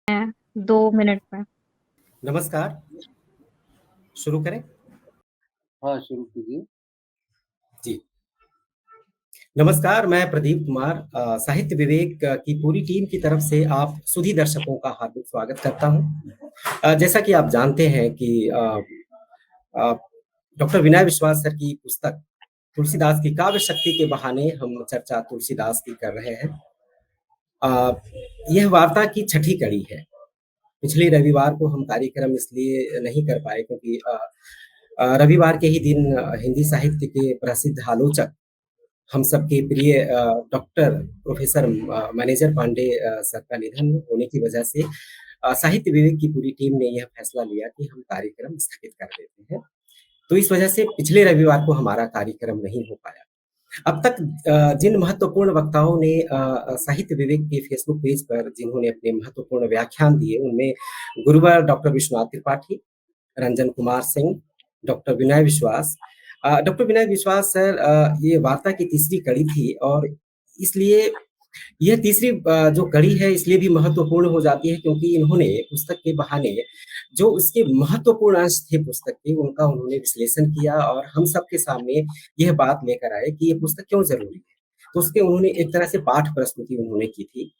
2 minute में। नमस्कार। शुरू करें? हाँ, शुरू कीजिए। जी। नमस्कार, मैं प्रदीप कुमार साहित्य विवेक की पूरी टीम की तरफ से आप सभी दर्शकों का हार्दिक स्वागत करता हूँ। जैसा कि आप जानते हैं कि अ, डॉक्टर विनय विश्वास सर की पुस्तक तुलसीदास की काव्य शक्ति के बहाने हम चर्चा तुलसीदास की कर रहे हैं। अ, यह वार्ता की छठी कड़ी है। पिछले रविवार को हम कार्यक्रम इसलिए नहीं कर पाए क्योंकि रविवार के ही दिन हिंदी साहित्य के प्रसिद्ध आलोचक हम सबके प्रिय doctor professor manager Pandey sir का निधन होने की वजह से साहित्य विवेक की पूरी टीम ने यह फैसला लिया कि हम कार्यक्रम स्थगित कर देते हैं। तो इस वजह से पिछले रविवार को हमारा कार्यक्रम नहीं हो पाया। अब तक जिन महत्वपूर्ण वक्ताओं ने साहित्य विवेक के फेसबुक पेज पर जिन्होंने अपने महत्वपूर्ण व्याख्यान दिए, उनमें गुरुवर डॉक्टर विश्वनाथ त्रिपाठी, रंजन कुमार सिंह, डॉक्टर विनय विश्वास। डॉक्टर विनय विश्वास सर, ये वार्ता की तीसरी कड़ी थी और इसलिए यह तीसरी जो कड़ी है इसलिए भी महत्वपूर्ण हो जाती है क्योंकि इन्होंने पुस्तक के बहाने जो उसके महत्वपूर्ण अंश थे पुस्तक के, उनका उन्होंने विश्लेषण किया और हम सबके सामने यह बात लेकर आए कि ये पुस्तक क्यों ज़रूरी है। तो उसके उन्होंने एक तरह से पाठ प्रस्तुति उन्होंने की थी।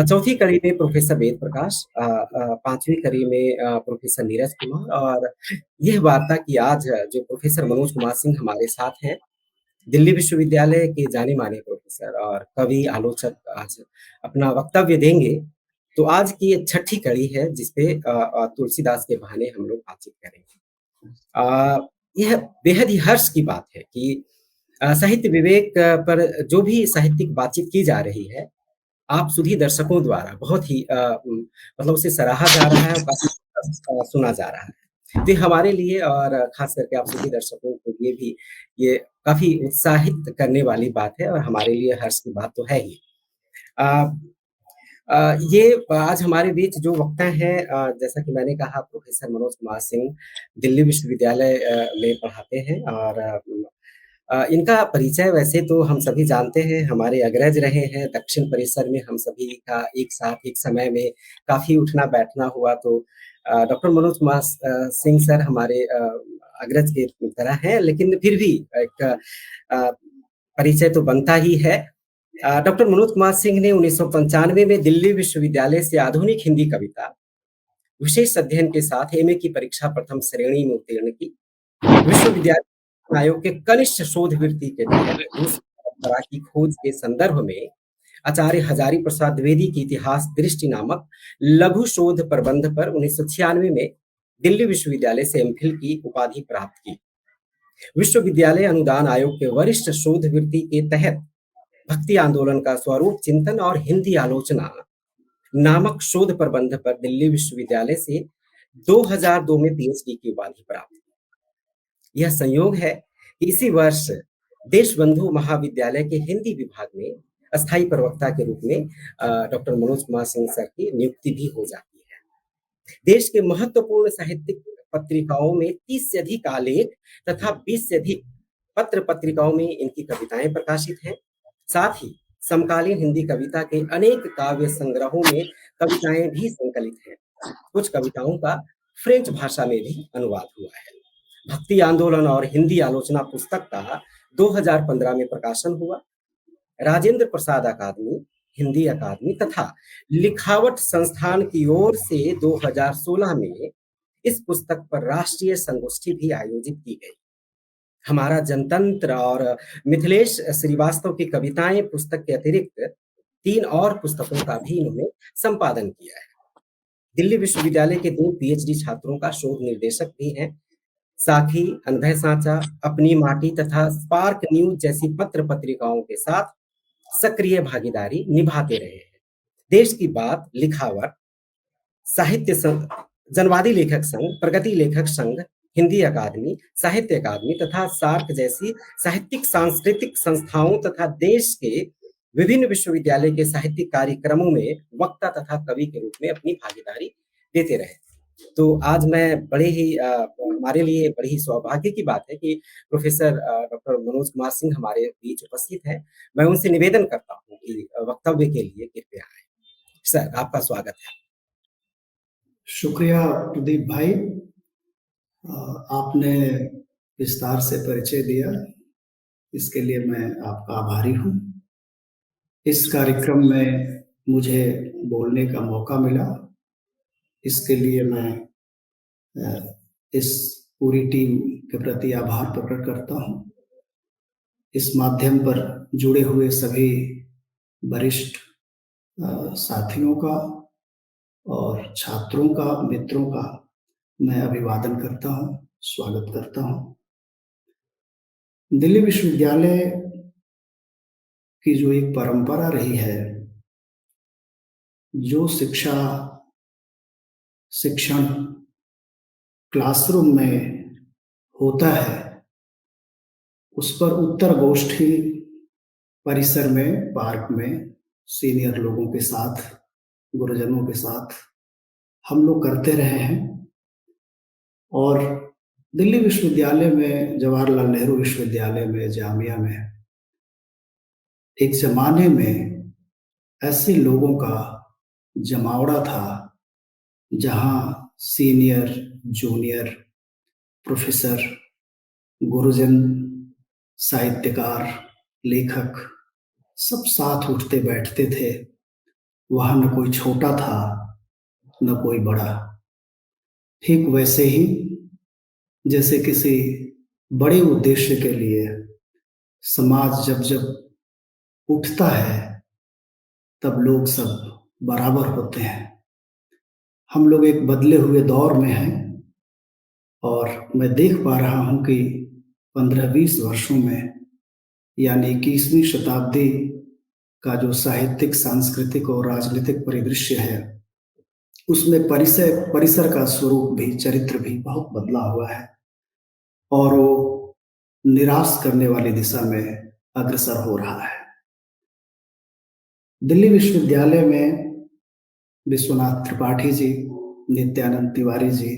चौथी कड़ी में प्रोफेसर वेद प्रकाश, पांचवी कड़ी में प्रोफेसर नीरज कुमार और यह वार्ता की आज जो प्रोफेसर मनोज कुमार सिंह हमारे साथ हैं, दिल्ली विश्वविद्यालय के जाने माने प्रोफेसर और कवि आलोचक आज अपना वक्तव्य देंगे। तो आज की ये छठी कड़ी है जिसपे तुलसीदास के बहाने हम लोग बातचीत करेंगे। यह बेहद ही हर्ष की बात है कि साहित्य विवेक पर जो भी साहित्यिक बातचीत की जा रही है, आप सभी दर्शकों द्वारा बहुत ही मतलब उसे सराहा जा रहा है और काफ़ी सुना जा रहा है। तो ये हमारे लिए और ख़ास करके आप सभी दर्शकों के लिए भी ये काफ़ी उत्साहित करने वाली बात है और हमारे लिए हर्ष की बात तो है ही। अ ये आज हमारे बीच जो वक्ता हैं, जैसा कि मैंने कहा, प्रोफेसर मनोज कुमार सिंह दिल्ली विश्वविद्यालय में पढ़ाते हैं और इनका परिचय वैसे तो हम सभी जानते हैं, हमारे अग्रज रहे हैं। दक्षिण परिसर में हम सभी का एक साथ एक समय में काफ़ी उठना-बैठना हुआ। तो डॉक्टर मनोज कुमार सिंह सर हमारे अग्रज की तरह हैं, लेकिन फिर भी एक परिचय तो बनता ही है। डॉक्टर मनोज कुमार सिंह ने 1995 में दिल्ली विश्वविद्यालय से आधुनिक हिंदी कविता विशेष अध्ययन के साथ एमए की परीक्षा प्रथम श्रेणी में उत्तीर्ण की। विश्वविद्यालय आयोग के कनिष्ठ शोधवृत्ति के तहत रूस परंपरा की खोज के संदर्भ में आचार्य हजारी प्रसाद द्विवेदी की इतिहास दृष्टि नामक लघु शोध प्रबंध पर 1996 में दिल्ली विश्वविद्यालय से एमफिल की उपाधि प्राप्त की। विश्वविद्यालय अनुदान आयोग के वरिष्ठ शोधवृत्ति के तहत भक्ति आंदोलन का स्वरूप चिंतन और हिंदी आलोचना नामक शोध प्रबंध पर दिल्ली विश्वविद्यालय से 2002 में पीएचडी की उपाधि प्राप्त की। यह संयोग है कि इसी वर्ष देशबंधु महाविद्यालय के हिंदी विभाग में अस्थायी प्रवक्ता के रूप में डॉक्टर मनोज कुमार सिंह सर की नियुक्ति भी हो जाती है। देश के महत्वपूर्ण साहित्यिक पत्रिकाओं में 30 से अधिक आलेख तथा 20 से अधिक पत्र पत्रिकाओं में इनकी कविताएं प्रकाशित हैं। साथ ही समकालीन हिंदी कविता के अनेक काव्य संग्रहों में कविताएं भी संकलित हैं। कुछ कविताओं का फ्रेंच भाषा में भी अनुवाद हुआ है। भक्ति आंदोलन और हिंदी आलोचना पुस्तक का 2015 में प्रकाशन हुआ। राजेंद्र प्रसाद अकादमी, हिंदी अकादमी तथा लिखावट संस्थान की ओर से 2016 में इस पुस्तक पर राष्ट्रीय संगोष्ठी भी आयोजित की गई। हमारा जनतंत्र और मिथिलेश श्रीवास्तव की कविताएं पुस्तक के अतिरिक्त 3 और पुस्तकों का भी इन्होंने संपादन किया है। दिल्ली विश्वविद्यालय के 2 पीएचडी छात्रों का शोध निर्देशक भी हैं। साखी, अनभय साँचा, अपनी माटी तथा स्पार्क न्यूज जैसी पत्र पत्रिकाओं के साथ सक्रिय भागीदारी निभाते रहे हैं। देश की बात, लिखावट, साहित्य संघ, जनवादी लेखक संघ, प्रगति लेखक संघ, हिंदी अकादमी, साहित्य अकादमी तथा सार्क जैसी साहित्यिक सांस्कृतिक संस्थाओं तथा देश के विभिन्न विश्वविद्यालय के साहित्यिक कार्यक्रमों में वक्ता तथा कवि के रूप में अपनी भागीदारी देते रहे। तो आज मैं बड़े ही हमारे लिए बड़ी ही सौभाग्य की बात है कि प्रोफेसर डॉक्टर मनोज कुमार सिंह हमारे बीच उपस्थित हैं। मैं उनसे निवेदन करता हूँ कि वक्तव्य के लिए कृपया आए। सर, आपका स्वागत है। शुक्रिया प्रदीप भाई। आपने विस्तार से परिचय दिया, इसके लिए मैं आपका आभारी हूँ। इस कार्यक्रम में मुझे बोलने का मौका मिला, इसके लिए मैं इस पूरी टीम के प्रति आभार प्रकट करता हूँ। इस माध्यम पर जुड़े हुए सभी वरिष्ठ साथियों का और छात्रों का, मित्रों का मैं अभिवादन करता हूँ, स्वागत करता हूँ। दिल्ली विश्वविद्यालय की जो एक परंपरा रही है, जो शिक्षण क्लासरूम में होता है, उस पर उत्तर गोष्ठी परिसर में, पार्क में सीनियर लोगों के साथ, गुरुजनों के साथ हम लोग करते रहे हैं। और दिल्ली विश्वविद्यालय में, जवाहरलाल नेहरू विश्वविद्यालय में, जामिया में एक जमाने में ऐसे लोगों का जमावड़ा था जहां सीनियर, जूनियर, प्रोफेसर, गुरुजन, साहित्यकार, लेखक सब साथ उठते बैठते थे। वहां न कोई छोटा था, न कोई बड़ा। ठीक वैसे ही जैसे किसी बड़े उद्देश्य के लिए समाज जब जब उठता है, तब लोग सब बराबर होते हैं। हम लोग एक बदले हुए दौर में हैं और मैं देख पा रहा हूं कि 15-20 वर्षों में, यानी 21वीं शताब्दी का जो साहित्यिक, सांस्कृतिक और राजनीतिक परिदृश्य है, उसमें परिसर का स्वरूप भी, चरित्र भी बहुत बदला हुआ है और वो निराश करने वाली दिशा में अग्रसर हो रहा है। दिल्ली विश्वविद्यालय में विश्वनाथ त्रिपाठी जी, नित्यानंद तिवारी जी,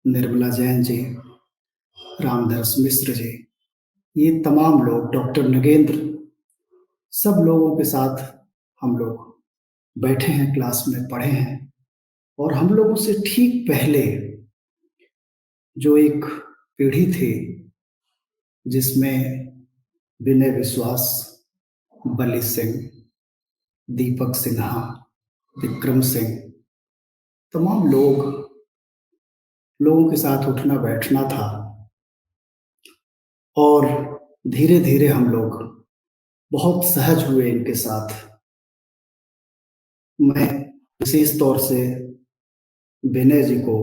निर्मला जैन जी, रामदास मिश्र जी, ये तमाम लोग, डॉक्टर नगेंद्र, सब लोगों के साथ हम लोग बैठे हैं, क्लास में पढ़े हैं। और हम लोगों से ठीक पहले जो एक पीढ़ी थी जिसमें विनय विश्वास, बली सिंह, दीपक सिन्हा, विक्रम सिंह, तमाम लोगों के साथ उठना बैठना था। और धीरे धीरे हम लोग बहुत सहज हुए इनके साथ। मैं विशेष तौर से विनय जी को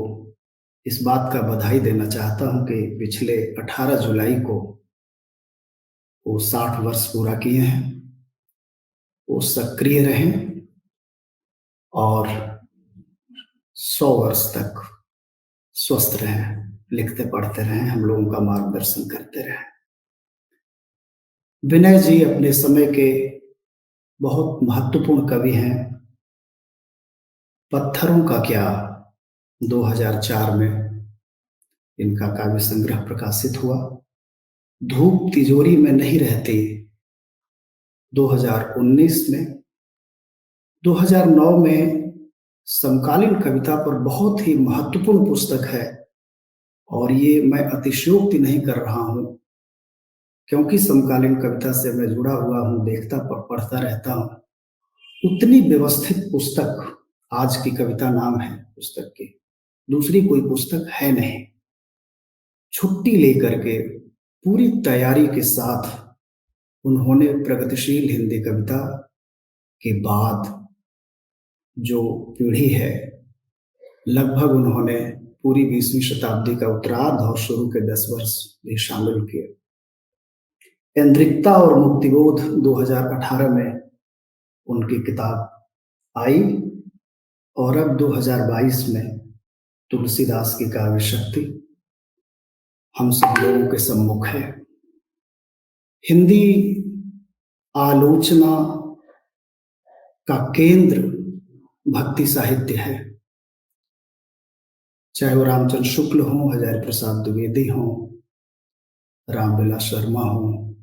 इस बात का बधाई देना चाहता हूं कि पिछले 18 जुलाई को वो 60 वर्ष पूरा किए हैं। वो सक्रिय रहे और 100 वर्ष तक स्वस्थ रहे, लिखते पढ़ते रहे, हम लोगों का मार्गदर्शन करते रहे। विनय जी अपने समय के बहुत महत्वपूर्ण कवि हैं। पत्थरों का क्या 2004 में इनका काव्य संग्रह प्रकाशित हुआ। धूप तिजोरी में नहीं रहती 2019 में। 2009 में समकालीन कविता पर बहुत ही महत्वपूर्ण पुस्तक है और ये मैं अतिशयोक्ति नहीं कर रहा हूं, क्योंकि समकालीन कविता से मैं जुड़ा हुआ हूं, देखता पढ़ता रहता हूं। उतनी व्यवस्थित पुस्तक, आज की कविता नाम है पुस्तक की, दूसरी कोई पुस्तक है नहीं। छुट्टी लेकर के, पूरी तैयारी के साथ उन्होंने प्रगतिशील हिंदी कविता के बाद जो पीढ़ी है, लगभग उन्होंने पूरी 20वीं शताब्दी का उत्तरार्ध और शुरू के 10 वर्ष भी शामिल किए। ऐन्द्रिकता और मुक्तिबोध 2018 में उनकी किताब आई और अब 2022 में तुलसीदास की काव्य शक्ति हम सब लोगों के सम्मुख है। हिंदी आलोचना का केंद्र भक्ति साहित्य है, चाहे वो रामचंद्र शुक्ल हों, हजारी प्रसाद द्विवेदी हों, रामविलास शर्मा हों,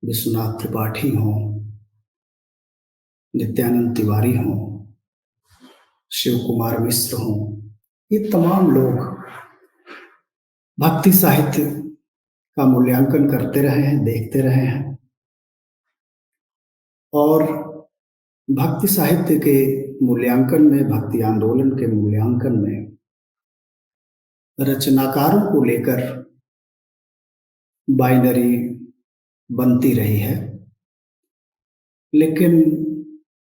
विश्वनाथ त्रिपाठी हों, नित्यानंद तिवारी हों, शिव कुमार मिश्र हों, ये तमाम लोग भक्ति साहित्य का मूल्यांकन करते रहे हैं, देखते रहे हैं और भक्ति साहित्य के मूल्यांकन में, भक्ति आंदोलन के मूल्यांकन में रचनाकारों को लेकर बाइनरी बनती रही है। लेकिन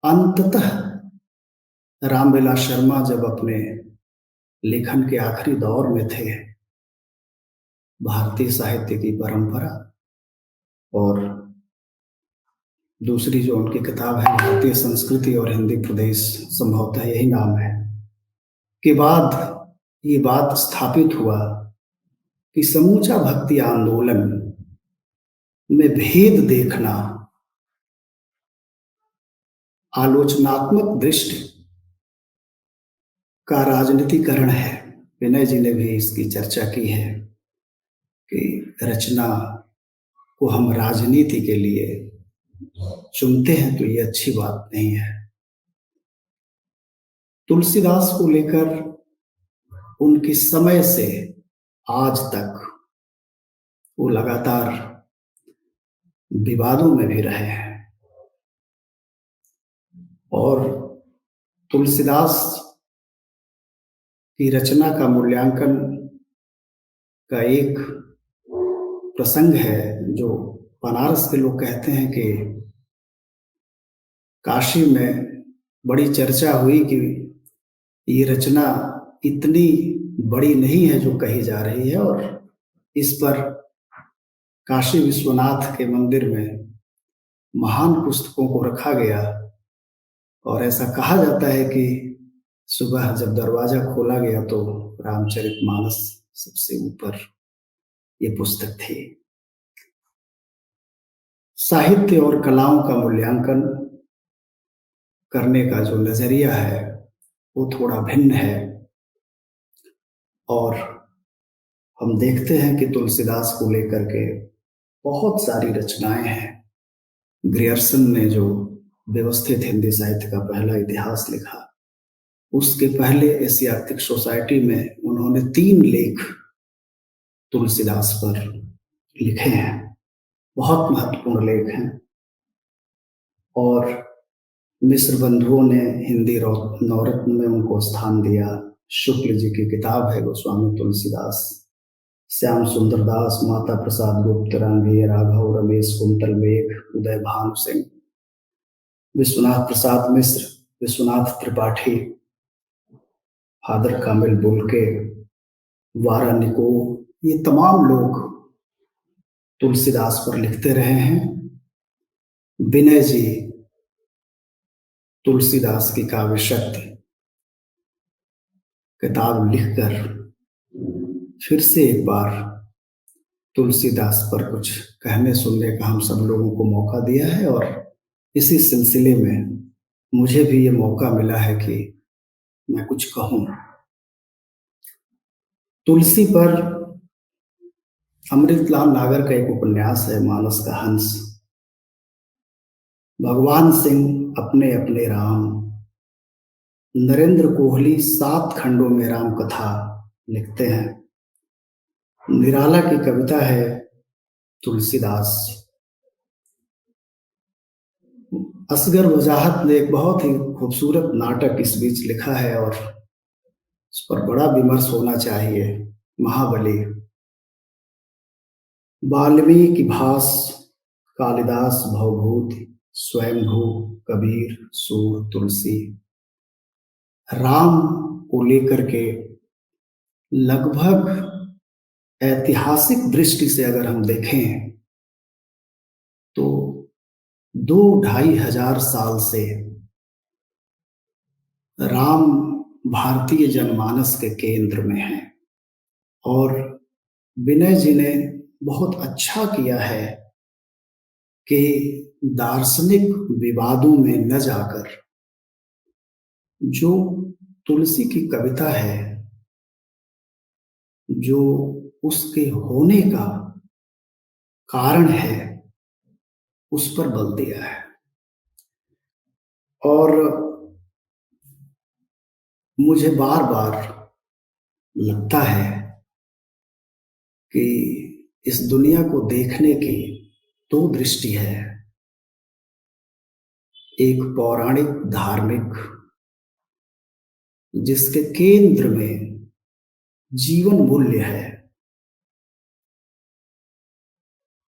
अंततः रामविलास शर्मा जब अपने लेखन के आखिरी दौर में थे, भारतीय साहित्य की परंपरा और दूसरी जो उनकी किताब है भारतीय संस्कृति और हिंदी प्रदेश, संभवतः यही नाम है, के बाद ये बात स्थापित हुआ कि समूचा भक्ति आंदोलन में भेद देखना आलोचनात्मक दृष्टि का राजनीतिकरण है। विनय जी ने भी इसकी चर्चा की है कि रचना को हम राजनीति के लिए चुनते हैं तो ये अच्छी बात नहीं है। तुलसीदास को लेकर उनके समय से आज तक वो लगातार विवादों में भी रहे हैं और तुलसीदास की रचना का मूल्यांकन का एक प्रसंग है जो बनारस के लोग कहते हैं कि काशी में बड़ी चर्चा हुई कि ये रचना इतनी बड़ी नहीं है जो कही जा रही है और इस पर काशी विश्वनाथ के मंदिर में महान पुस्तकों को रखा गया और ऐसा कहा जाता है कि सुबह जब दरवाजा खोला गया तो रामचरितमानस सबसे ऊपर ये पुस्तक थी। साहित्य और कलाओं का मूल्यांकन करने का जो नजरिया है वो थोड़ा भिन्न है और हम देखते हैं कि तुलसीदास को लेकर के बहुत सारी रचनाएं हैं। ग्रियर्सन ने जो व्यवस्थित हिंदी साहित्य का पहला इतिहास लिखा, उसके पहले एशियाटिक सोसाइटी में उन्होंने 3 लेख तुलसीदास पर लिखे हैं, बहुत महत्वपूर्ण लेख हैं और मिस्र बंधुओं ने हिंदी नवरत्न में उनको स्थान दिया। शुक्ल जी की किताब है गोस्वामी तुलसीदास, श्याम सुंदर दास, माता प्रसाद गुप्त, रांगेय राघव, रमेश कुंतल मेघ, उदय भानु सिंह, विश्वनाथ प्रसाद मिश्र, विश्वनाथ त्रिपाठी, हादर कामिल बुल्के, वारा निको, ये तमाम लोग तुलसीदास पर लिखते रहे हैं। विनय जी तुलसीदास की काव्य शक्ति किताब लिखकर फिर से एक बार तुलसीदास पर कुछ कहने सुनने का हम सब लोगों को मौका दिया है और इसी सिलसिले में मुझे भी ये मौका मिला है कि मैं कुछ कहूं। तुलसी पर अमृतलाल नागर का एक उपन्यास है मानस का हंस। भगवान सिंह अपने अपने राम, नरेंद्र कोहली 7 खंडों में राम कथा लिखते हैं। निराला की कविता है तुलसीदास। असगर वजाहत ने एक बहुत ही खूबसूरत नाटक इस बीच लिखा है और उस पर बड़ा विमर्श होना चाहिए। महाबली, वाल्मीकि भास, कालिदास भवभूति, स्वयंभू, कबीर, सूर, तुलसी। राम को लेकर के लगभग ऐतिहासिक दृष्टि से अगर हम देखें तो 2-2.5 हजार साल से राम भारतीय जनमानस के केंद्र में है और विनय जी ने बहुत अच्छा किया है कि दार्शनिक विवादों में न जाकर जो तुलसी की कविता है, जो उसके होने का कारण है, उस पर बल दिया है। और मुझे बार बार लगता है कि इस दुनिया को देखने की दो दृष्टि है। एक पौराणिक धार्मिक, जिसके केंद्र में जीवन मूल्य है।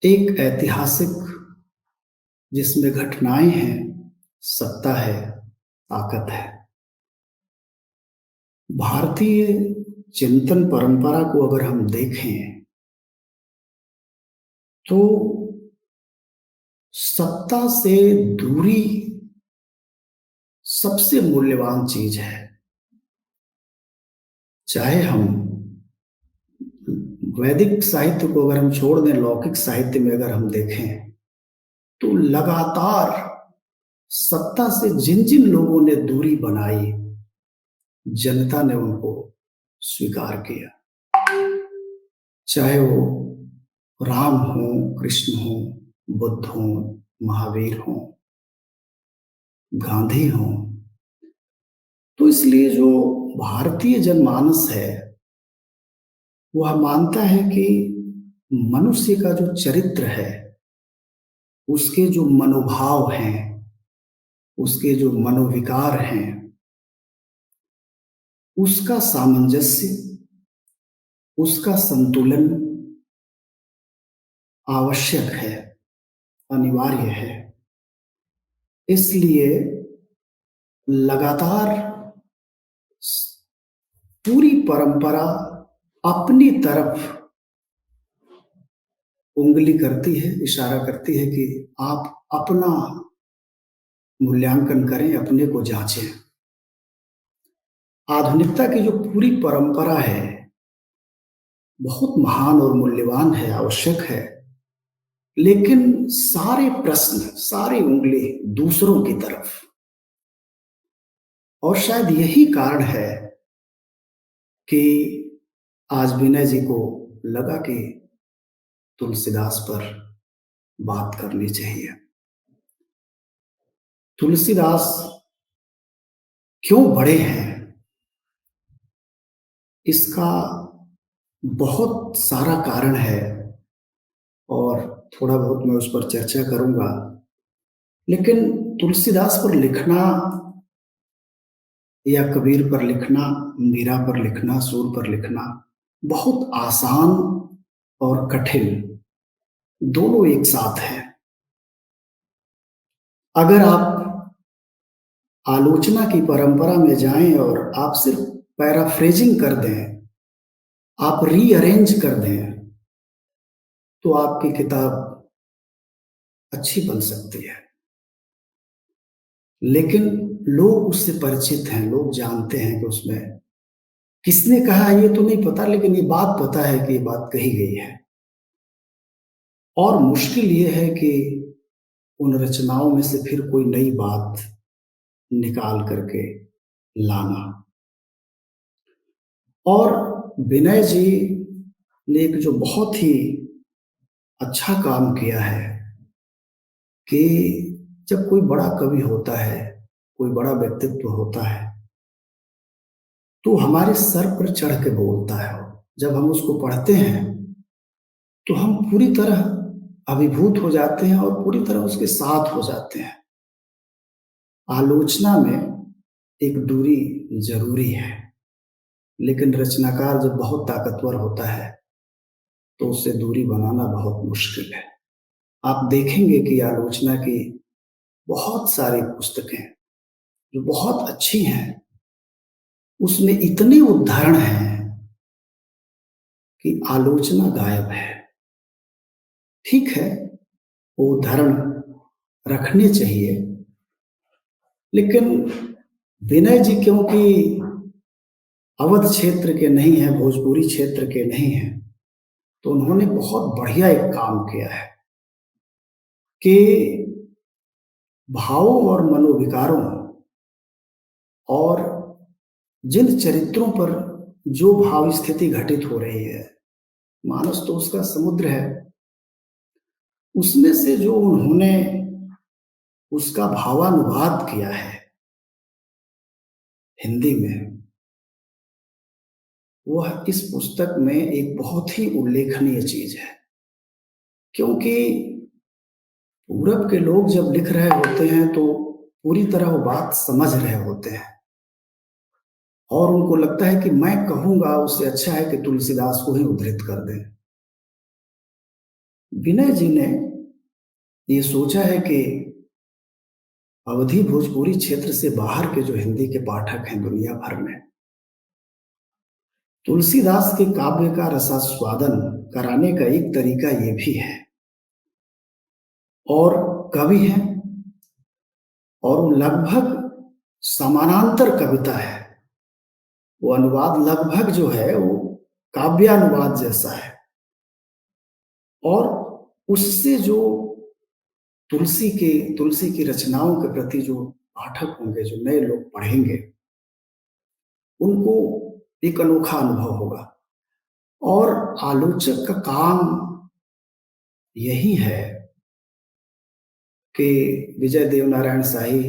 एक ऐतिहासिक, जिसमें घटनाएं हैं, सत्ता है, ताकत है। भारतीय चिंतन परंपरा को अगर हम देखें तो सत्ता से दूरी सबसे मूल्यवान चीज है। चाहे हम वैदिक साहित्य को अगर हम छोड़ दें, लौकिक साहित्य में अगर हम देखें तो लगातार सत्ता से जिन जिन लोगों ने दूरी बनाई, जनता ने उनको स्वीकार किया। चाहे वो राम हो, कृष्ण हो, बुद्ध हो, महावीर हो, गांधी हो। तो इसलिए जो भारतीय जनमानस है वह मानता है कि मनुष्य का जो चरित्र है, उसके जो मनोभाव हैं, उसके जो मनोविकार हैं, उसका सामंजस्य, उसका संतुलन आवश्यक है, अनिवार्य है। इसलिए लगातार पूरी परंपरा अपनी तरफ उंगली करती है, इशारा करती है कि आप अपना मूल्यांकन करें, अपने को जांचें। आधुनिकता की जो पूरी परंपरा है बहुत महान और मूल्यवान है, आवश्यक है, लेकिन सारे प्रश्न, सारी उंगली दूसरों की तरफ। और शायद यही कारण है कि आज विनय जी को लगा कि तुलसीदास पर बात करनी चाहिए। तुलसीदास क्यों बड़े हैं, इसका बहुत सारा कारण है और थोड़ा बहुत मैं उस पर चर्चा करूंगा। लेकिन तुलसीदास पर लिखना या कबीर पर लिखना, मीरा पर लिखना, सूर पर लिखना बहुत आसान और कठिन दोनों एक साथ है। अगर आप आलोचना की परंपरा में जाएं और आप सिर्फ पैराफ्रेजिंग कर दें, आप रीअरेंज कर दें, तो आपकी किताब अच्छी बन सकती है। लेकिन लोग उससे परिचित हैं, लोग जानते हैं कि उसमें किसने कहा ये तो नहीं पता, लेकिन ये बात पता है कि ये बात कही गई है। और मुश्किल ये है कि उन रचनाओं में से फिर कोई नई बात निकाल करके लाना। और विनय जी ने एक जो बहुत ही अच्छा काम किया है कि जब कोई बड़ा कवि होता है, कोई बड़ा व्यक्तित्व होता है, तो हमारे सर पर चढ़ के बोलता है। जब हम उसको पढ़ते हैं तो हम पूरी तरह अभिभूत हो जाते हैं और पूरी तरह उसके साथ हो जाते हैं। आलोचना में एक दूरी जरूरी है, लेकिन रचनाकार जब बहुत ताकतवर होता है तो उससे दूरी बनाना बहुत मुश्किल है। आप देखेंगे कि आलोचना की बहुत सारी पुस्तकें जो बहुत अच्छी हैं, उसमें इतने उदाहरण हैं कि आलोचना गायब है। ठीक है, वो उदाहरण रखने चाहिए, लेकिन विनय जी क्योंकि अवध क्षेत्र के नहीं हैं, भोजपुरी क्षेत्र के नहीं हैं, तो उन्होंने बहुत बढ़िया एक काम किया है कि भावों और मनोविकारों और जिन चरित्रों पर जो भाव स्थिति घटित हो रही है, मानस तो उसका समुद्र है, उसमें से जो उन्होंने उसका भावानुवाद किया है हिंदी में, वह इस पुस्तक में एक बहुत ही उल्लेखनीय चीज है। क्योंकि पूरब के लोग जब लिख रहे होते हैं तो पूरी तरह वो बात समझ रहे होते हैं और उनको लगता है कि मैं कहूंगा उससे अच्छा है कि तुलसीदास को ही उद्धृत कर दें। विनय जी ने ये सोचा है कि अवधि भोजपुरी क्षेत्र से बाहर के जो हिंदी के पाठक हैं दुनिया भर में, तुलसीदास के काव्य का रसास्वादन कराने का एक तरीका ये भी है। और कवि हैं और वो लगभग समानांतर कविता है। वो अनुवाद लगभग जो है वो काव्यानुवाद जैसा है और उससे जो तुलसी की रचनाओं के प्रति जो पाठक होंगे, जो नए लोग पढ़ेंगे, उनको एक अनोखा अनुभव होगा। और आलोचक का काम यही है कि विजय देवनारायण शाही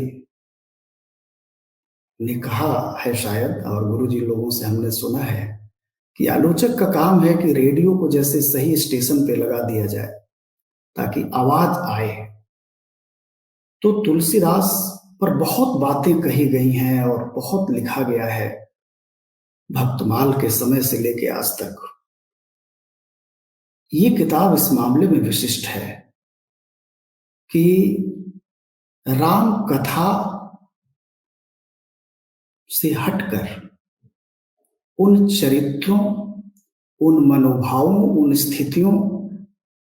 ने कहा है शायद, और गुरुजी लोगों से हमने सुना है कि आलोचक का काम है कि रेडियो को जैसे सही स्टेशन पे लगा दिया जाए ताकि आवाज आए। तो तुलसीदास पर बहुत बातें कही गई हैं और बहुत लिखा गया है भक्तमाल के समय से लेके आज तक। ये किताब इस मामले में विशिष्ट है कि राम कथा से हटकर उन चरित्रों, उन मनोभावों, उन स्थितियों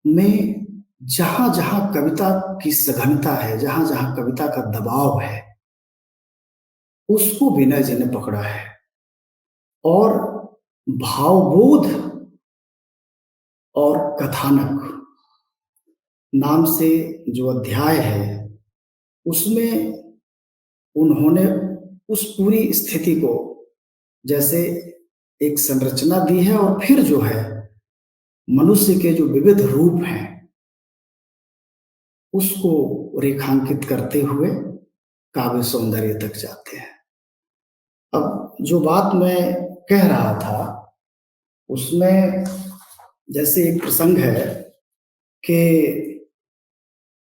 में जहां जहां कविता की सघनता है, जहां जहां कविता का दबाव है, उसको विनय जी ने पकड़ा है। और भावबोध और कथानक नाम से जो अध्याय है उसमें उन्होंने उस पूरी स्थिति को जैसे एक संरचना दी है और फिर जो है मनुष्य के जो विविध रूप हैं उसको रेखांकित करते हुए काव्य सौंदर्य तक जाते हैं। अब जो बात मैं कह रहा था उसमें जैसे एक प्रसंग है कि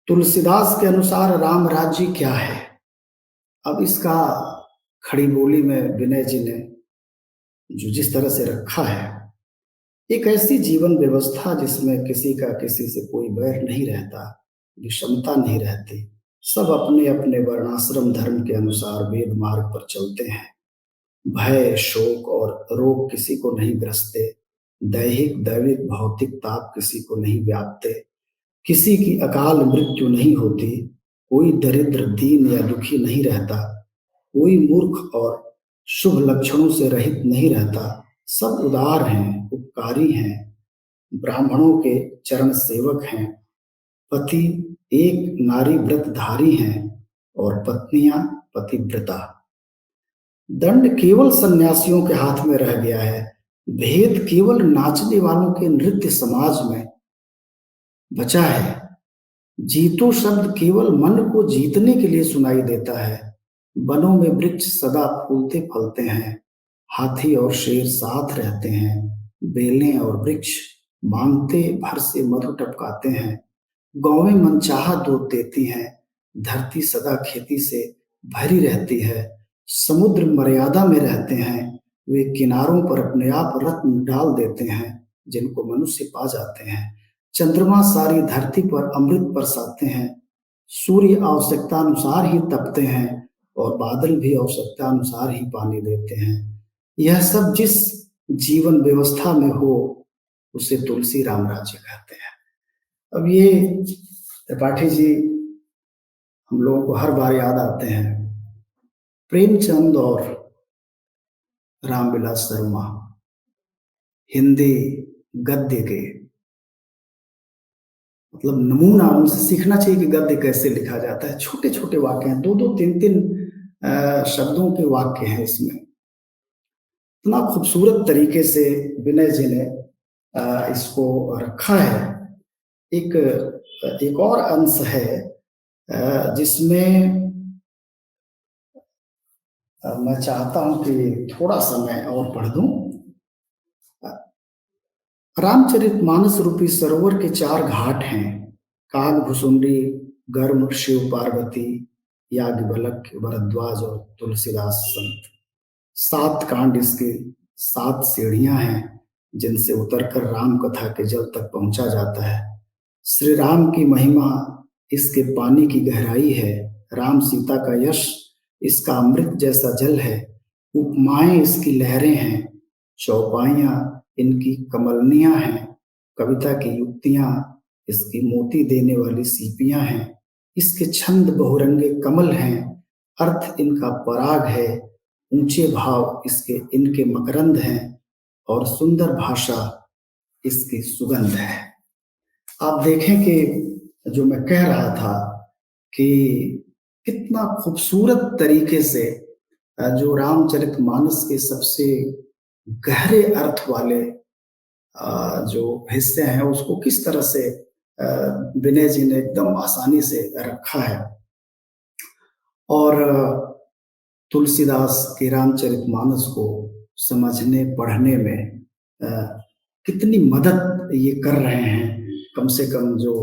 तुलसीदास के अनुसार राम राज्य क्या है। अब इसका खड़ी बोली में विनय जी ने जो जिस तरह से रखा है, एक ऐसी जीवन व्यवस्था जिसमें किसी का किसी से कोई बैर नहीं रहता, विषमता नहीं रहती, सब अपने अपने वर्णाश्रम धर्म के अनुसार वेद मार्ग पर चलते हैं, भय शोक और रोग किसी को नहीं ग्रसते, दैहिक दैविक भौतिक ताप किसी को नहीं व्यापते, किसी की अकाल मृत्यु नहीं होती, कोई दरिद्र दीन या दुखी नहीं रहता, कोई मूर्ख और शुभ लक्षणों से रहित नहीं रहता, सब उदार हैं, उपकारी हैं, ब्राह्मणों के चरण सेवक हैं, पति एक नारी व्रतधारी हैं और पत्नियां पतिव्रता। दंड केवल सन्यासियों के हाथ में रह गया है, भेद केवल नाचने वालों के नृत्य समाज में बचा है, जीतो शब्द केवल मन को जीतने के लिए सुनाई देता है, वनों में वृक्ष सदा फूलते फलते हैं, हाथी और शेर साथ रहते हैं, बेलें और वृक्ष मांगते भर से मधु टपकाते हैं, गौवें मनचाहा दूध देती हैं, धरती सदा खेती से भरी रहती है, समुद्र मर्यादा में रहते हैं, वे किनारों पर अपने आप रत्न डाल देते हैं जिनको मनुष्य पा जाते हैं, चंद्रमा सारी धरती पर अमृत बरसाते हैं, सूर्य आवश्यकता अनुसार ही तपते हैं और बादल भी आवश्यकता अनुसार ही पानी देते हैं। यह सब जिस जीवन व्यवस्था में हो उसे तुलसी राम राज्य कहते हैं। अब ये त्रिपाठी जी हम लोगों को हर बार याद आते हैं, प्रेमचंद और रामविलास शर्मा हिंदी गद्य के मतलब नमूना, उनसे सीखना चाहिए कि गद्य कैसे लिखा जाता है। छोटे छोटे वाक्य हैं, दो दो तीन तीन शब्दों के वाक्य हैं इसमें। इतना खूबसूरत तरीके से विनय जी ने इसको रखा है। एक और अंश है जिसमें मैं चाहता हूं कि थोड़ा सा मैं और पढ़ दूं। रामचरितमानस रूपी सरोवर के 4 घाट हैं। काग भुसुंडी, गर्म, शिव पार्वती, याज्ञवल्क्य, भरद्वाज और तुलसीदास संत। 7 कांड इसके, 7 सीढ़ियां हैं जिनसे उतरकर राम कथा के जल तक पहुंचा जाता है। श्री राम की महिमा इसके पानी की गहराई है। राम सीता का यश इसका अमृत जैसा जल है। उपमाएं इसकी लहरें हैं, चौपाइयां इनकी कमलनियां हैं। कविता की युक्तियां इसकी मोती देने वाली सीपियां हैं। इसके छंद बहुरंगे कमल हैं, अर्थ इनका पराग है। ऊंचे भाव इसके इनके मकरंद हैं और सुंदर भाषा इसकी सुगंध है। आप देखें कि जो मैं कह रहा था कि कितना खूबसूरत तरीके से जो रामचरितमानस के सबसे गहरे अर्थ वाले जो हिस्से हैं उसको किस तरह से विनय जी ने एकदम आसानी से रखा है। और तुलसीदास के रामचरितमानस को समझने पढ़ने में कितनी मदद ये कर रहे हैं। कम से कम जो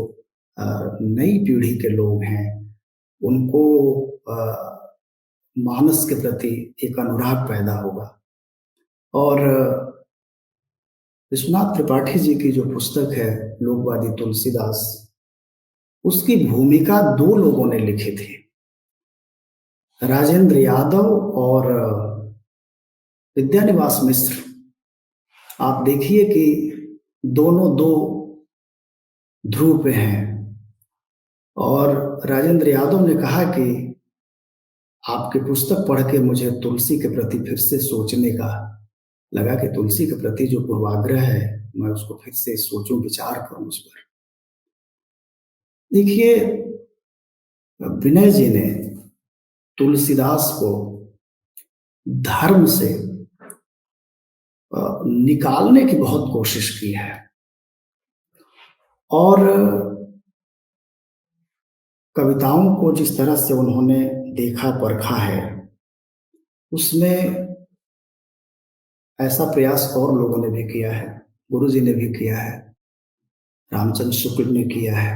नई पीढ़ी के लोग हैं उनको मानस के प्रति एक अनुराग पैदा होगा। और विश्वनाथ त्रिपाठी जी की जो पुस्तक है लोकवादी तुलसीदास, उसकी भूमिका 2 लोगों ने लिखी थी, राजेंद्र यादव और विद्यानिवास मिश्र। आप देखिए कि दोनों 2 ध्रुव पे हैं। और राजेंद्र यादव ने कहा कि आपकी पुस्तक पढ़ के मुझे तुलसी के प्रति फिर से सोचने का लगा कि तुलसी के प्रति जो पूर्वाग्रह है मैं उसको फिर से सोचूं, विचार करूं उस पर। देखिए, विनय जी ने तुलसीदास को धर्म से निकालने की बहुत कोशिश की है। और कविताओं को जिस तरह से उन्होंने देखा परखा है उसमें ऐसा प्रयास और लोगों ने भी किया है। गुरु जी ने भी किया है, रामचंद्र शुक्ल ने किया है।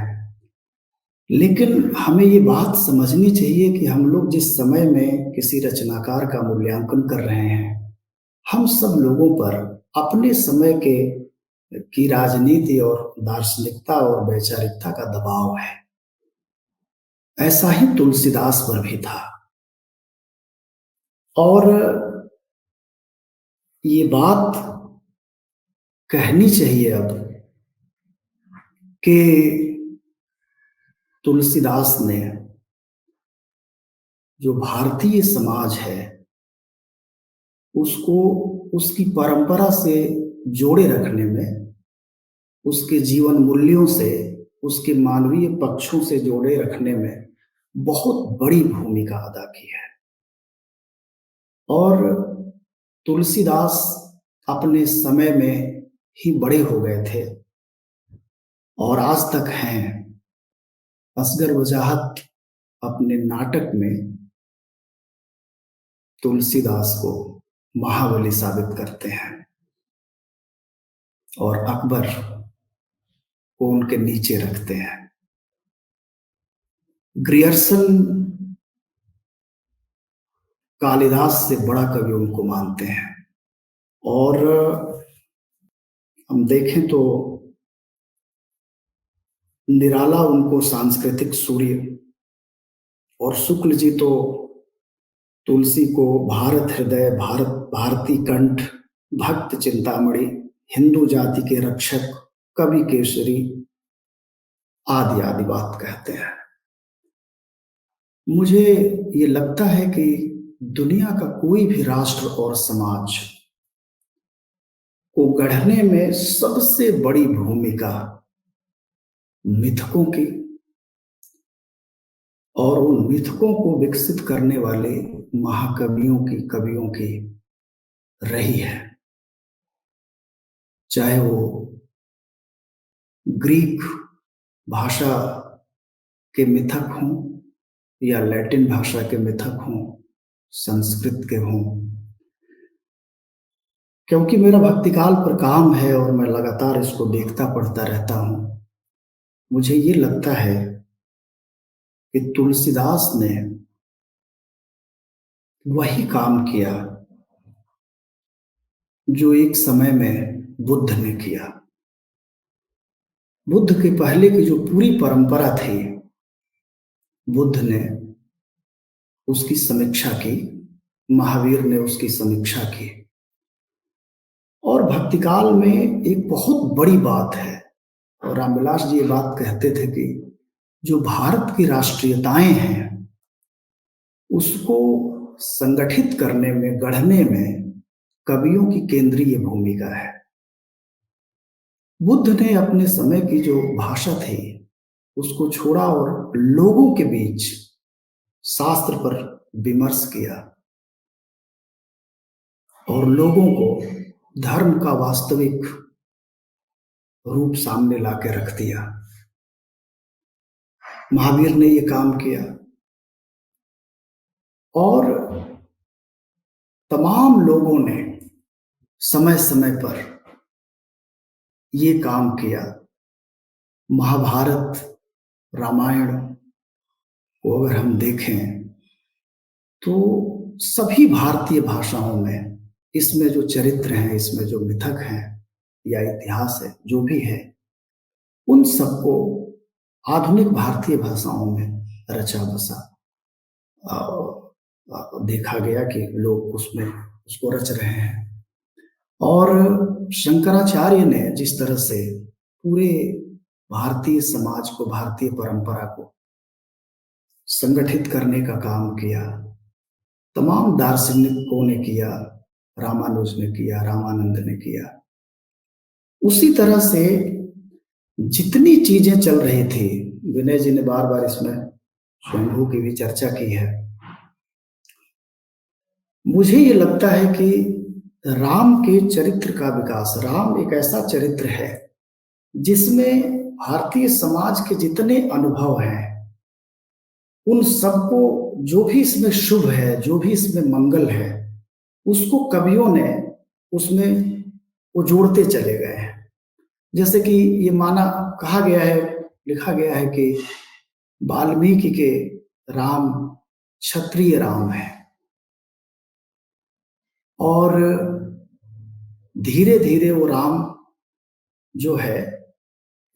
लेकिन हमें ये बात समझनी चाहिए कि हम लोग जिस समय में किसी रचनाकार का मूल्यांकन कर रहे हैं, हम सब लोगों पर अपने समय के की राजनीति और दार्शनिकता और वैचारिकता का दबाव है। ऐसा ही तुलसीदास पर भी था। और ये बात कहनी चाहिए अब कि तुलसीदास ने जो भारतीय समाज है उसको उसकी परंपरा से जोड़े रखने में, उसके जीवन मूल्यों से, उसके मानवीय पक्षों से जोड़े रखने में बहुत बड़ी भूमिका अदा की है। और तुलसीदास अपने समय में ही बड़े हो गए थे और आज तक हैं। असगर वजाहत अपने नाटक में तुलसीदास को महाबली साबित करते हैं और अकबर को उनके नीचे रखते हैं। ग्रियर्सन कालिदास से बड़ा कवि उनको मानते हैं। और हम देखें तो निराला उनको सांस्कृतिक सूर्य, और शुक्ल जी तो तुलसी को भारत हृदय, भारती कंठ, भक्त चिंतामणि, हिंदू जाति के रक्षक, कवि केसरी आदि आदि बात कहते हैं। मुझे ये लगता है कि दुनिया का कोई भी राष्ट्र और समाज को गढ़ने में सबसे बड़ी भूमिका मिथकों की और उन मिथकों को विकसित करने वाले महाकवियों की, कवियों की रही है। चाहे वो ग्रीक भाषा के मिथक हों या लैटिन भाषा के मिथक हों, संस्कृत के हों, क्योंकि मेरा भक्तिकाल पर काम है और मैं लगातार इसको देखता पढ़ता रहता हूँ, मुझे ये लगता है कि तुलसीदास ने वही काम किया जो एक समय में बुद्ध ने किया। बुद्ध के पहले की जो पूरी परंपरा थी, बुद्ध ने उसकी समीक्षा की, महावीर ने उसकी समीक्षा की। और भक्तिकाल में एक बहुत बड़ी बात है, और रामविलास जी ये बात कहते थे कि जो भारत की राष्ट्रीयताएं हैं उसको संगठित करने में, गढ़ने में कवियों की केंद्रीय भूमिका है। बुद्ध ने अपने समय की जो भाषा थी उसको छोड़ा और लोगों के बीच शास्त्र पर विमर्श किया और लोगों को धर्म का वास्तविक रूप सामने लाके रख दिया। महावीर ने ये काम किया और तमाम लोगों ने समय समय पर ये काम किया। महाभारत, रामायण को अगर हम देखें तो सभी भारतीय भाषाओं में इसमें जो चरित्र हैं, इसमें जो मिथक हैं या इतिहास है, जो भी है, उन सबको आधुनिक भारतीय भाषाओं में रचा बसा देखा गया कि लोग उसमें उसको रच रहे हैं। और शंकराचार्य ने जिस तरह से पूरे भारतीय समाज को, भारतीय परंपरा को संगठित करने का काम किया, तमाम दार्शनिकों ने किया, रामानुज ने किया, रामानंद ने किया, उसी तरह से जितनी चीजें चल रही थी, विनय जी ने बार बार इसमें स्वयंभू की भी चर्चा की है। मुझे ये लगता है कि राम के चरित्र का विकास, राम एक ऐसा चरित्र है जिसमें भारतीय समाज के जितने अनुभव हैं उन सबको, जो भी इसमें शुभ है, जो भी इसमें मंगल है, उसको कवियों ने उसमें वो जोड़ते चले गए हैं। जैसे कि ये माना कहा गया है, लिखा गया है कि वाल्मीकि के राम क्षत्रिय राम है और धीरे धीरे वो राम जो है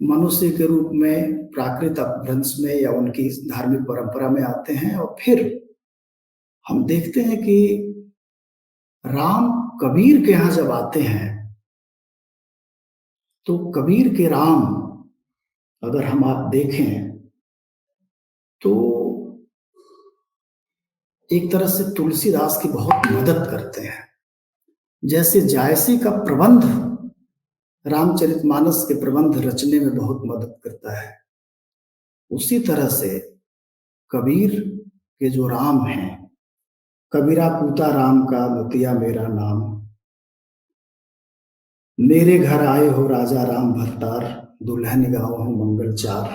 मनुष्य के रूप में प्राकृत अपभ्रंश में या उनकी धार्मिक परंपरा में आते हैं। और फिर हम देखते हैं कि राम कबीर के यहाँ जब आते हैं तो कबीर के राम अगर हम आप देखें तो एक तरह से तुलसीदास की बहुत मदद करते हैं। जैसे जायसी का प्रबंध रामचरितमानस के प्रबंध रचने में बहुत मदद करता है, उसी तरह से कबीर के जो राम हैं, कबीरा पूता राम का मोतिया मेरा नाम, मेरे घर आए हो राजा राम भरतार, दुल्हन गाँव हो मंगल चार।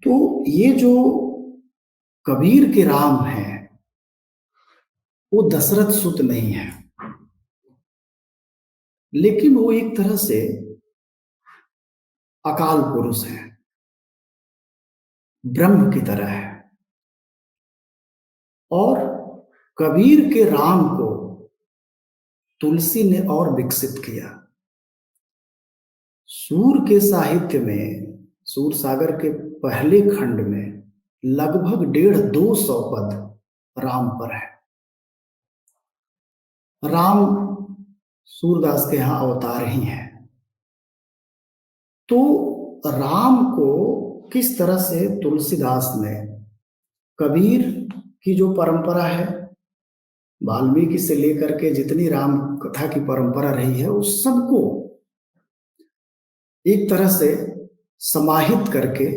तो ये जो कबीर के राम हैं वो दशरथ सुत नहीं है, लेकिन वो एक तरह से अकाल पुरुष है, ब्रह्म की तरह है। और कबीर के राम को तुलसी ने और विकसित किया। सूर के साहित्य में, सूर सागर के पहले खंड में लगभग 150-200 पद राम पर है। राम सूरदास के यहां अवतार ही हैं। तो राम को किस तरह से तुलसीदास ने कबीर की जो परंपरा है, वाल्मीकि से लेकर के जितनी राम कथा की परंपरा रही है, उस सबको एक तरह से समाहित करके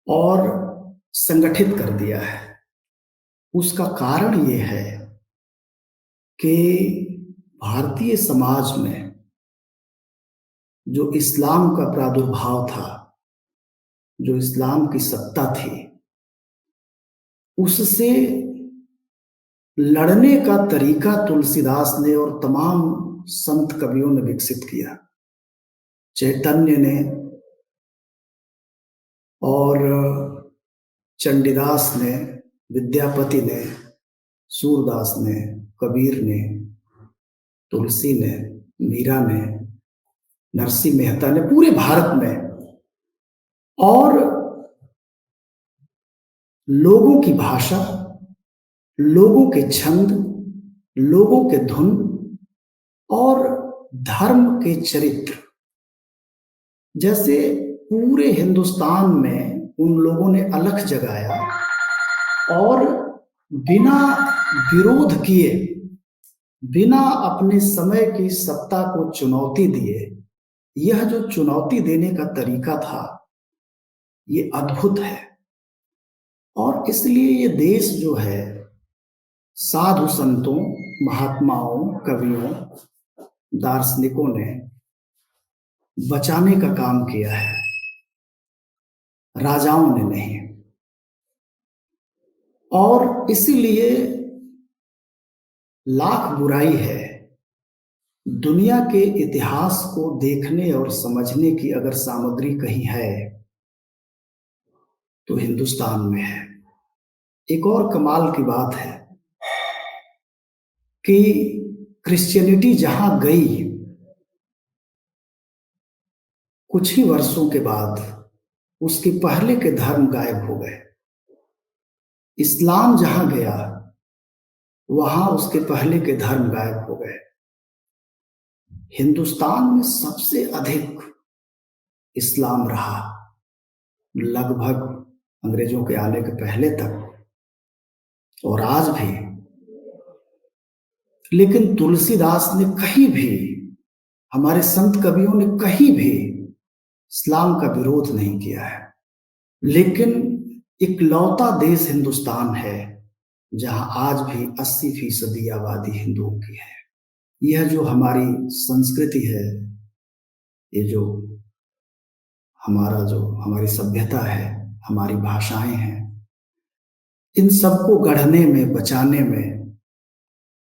और संगठित कर दिया है। उसका कारण ये है कि भारतीय समाज में जो इस्लाम का प्रादुर्भाव था, जो इस्लाम की सत्ता थी, उससे लड़ने का तरीका तुलसीदास ने और तमाम संत कवियों ने विकसित किया। चैतन्य ने और चंडीदास ने, विद्यापति ने, सूरदास ने, कबीर ने, तुलसी ने, मीरा ने, नरसिंह मेहता ने, पूरे भारत में, और लोगों की भाषा, लोगों के छंद, लोगों के धुन और धर्म के चरित्र, जैसे पूरे हिंदुस्तान में उन लोगों ने अलख जगाया और बिना विरोध किए, बिना अपने समय की सत्ता को चुनौती दिए, यह जो चुनौती देने का तरीका था ये अद्भुत है। और इसलिए ये देश जो है साधु संतों, महात्माओं, कवियों, दार्शनिकों ने बचाने का काम किया है, राजाओं ने नहीं। और इसीलिए लाख बुराई है, दुनिया के इतिहास को देखने और समझने की अगर सामग्री कहीं है तो हिंदुस्तान में है। एक और कमाल की बात है कि क्रिश्चियनिटी जहां गई, कुछ ही वर्षों के बाद उसके पहले के धर्म गायब हो गए। इस्लाम जहां गया वहां उसके पहले के धर्म गायब हो गए। हिंदुस्तान में सबसे अधिक इस्लाम रहा, लगभग अंग्रेजों के आने के पहले तक और आज भी। लेकिन तुलसीदास ने कहीं भी, हमारे संत कवियों ने कहीं भी इस्लाम का विरोध नहीं किया है। लेकिन इकलौता देश हिंदुस्तान है जहां आज भी 80% आबादी हिंदुओं की है। यह जो हमारी संस्कृति है, ये जो हमारी सभ्यता है, हमारी भाषाएं हैं, इन सबको गढ़ने में, बचाने में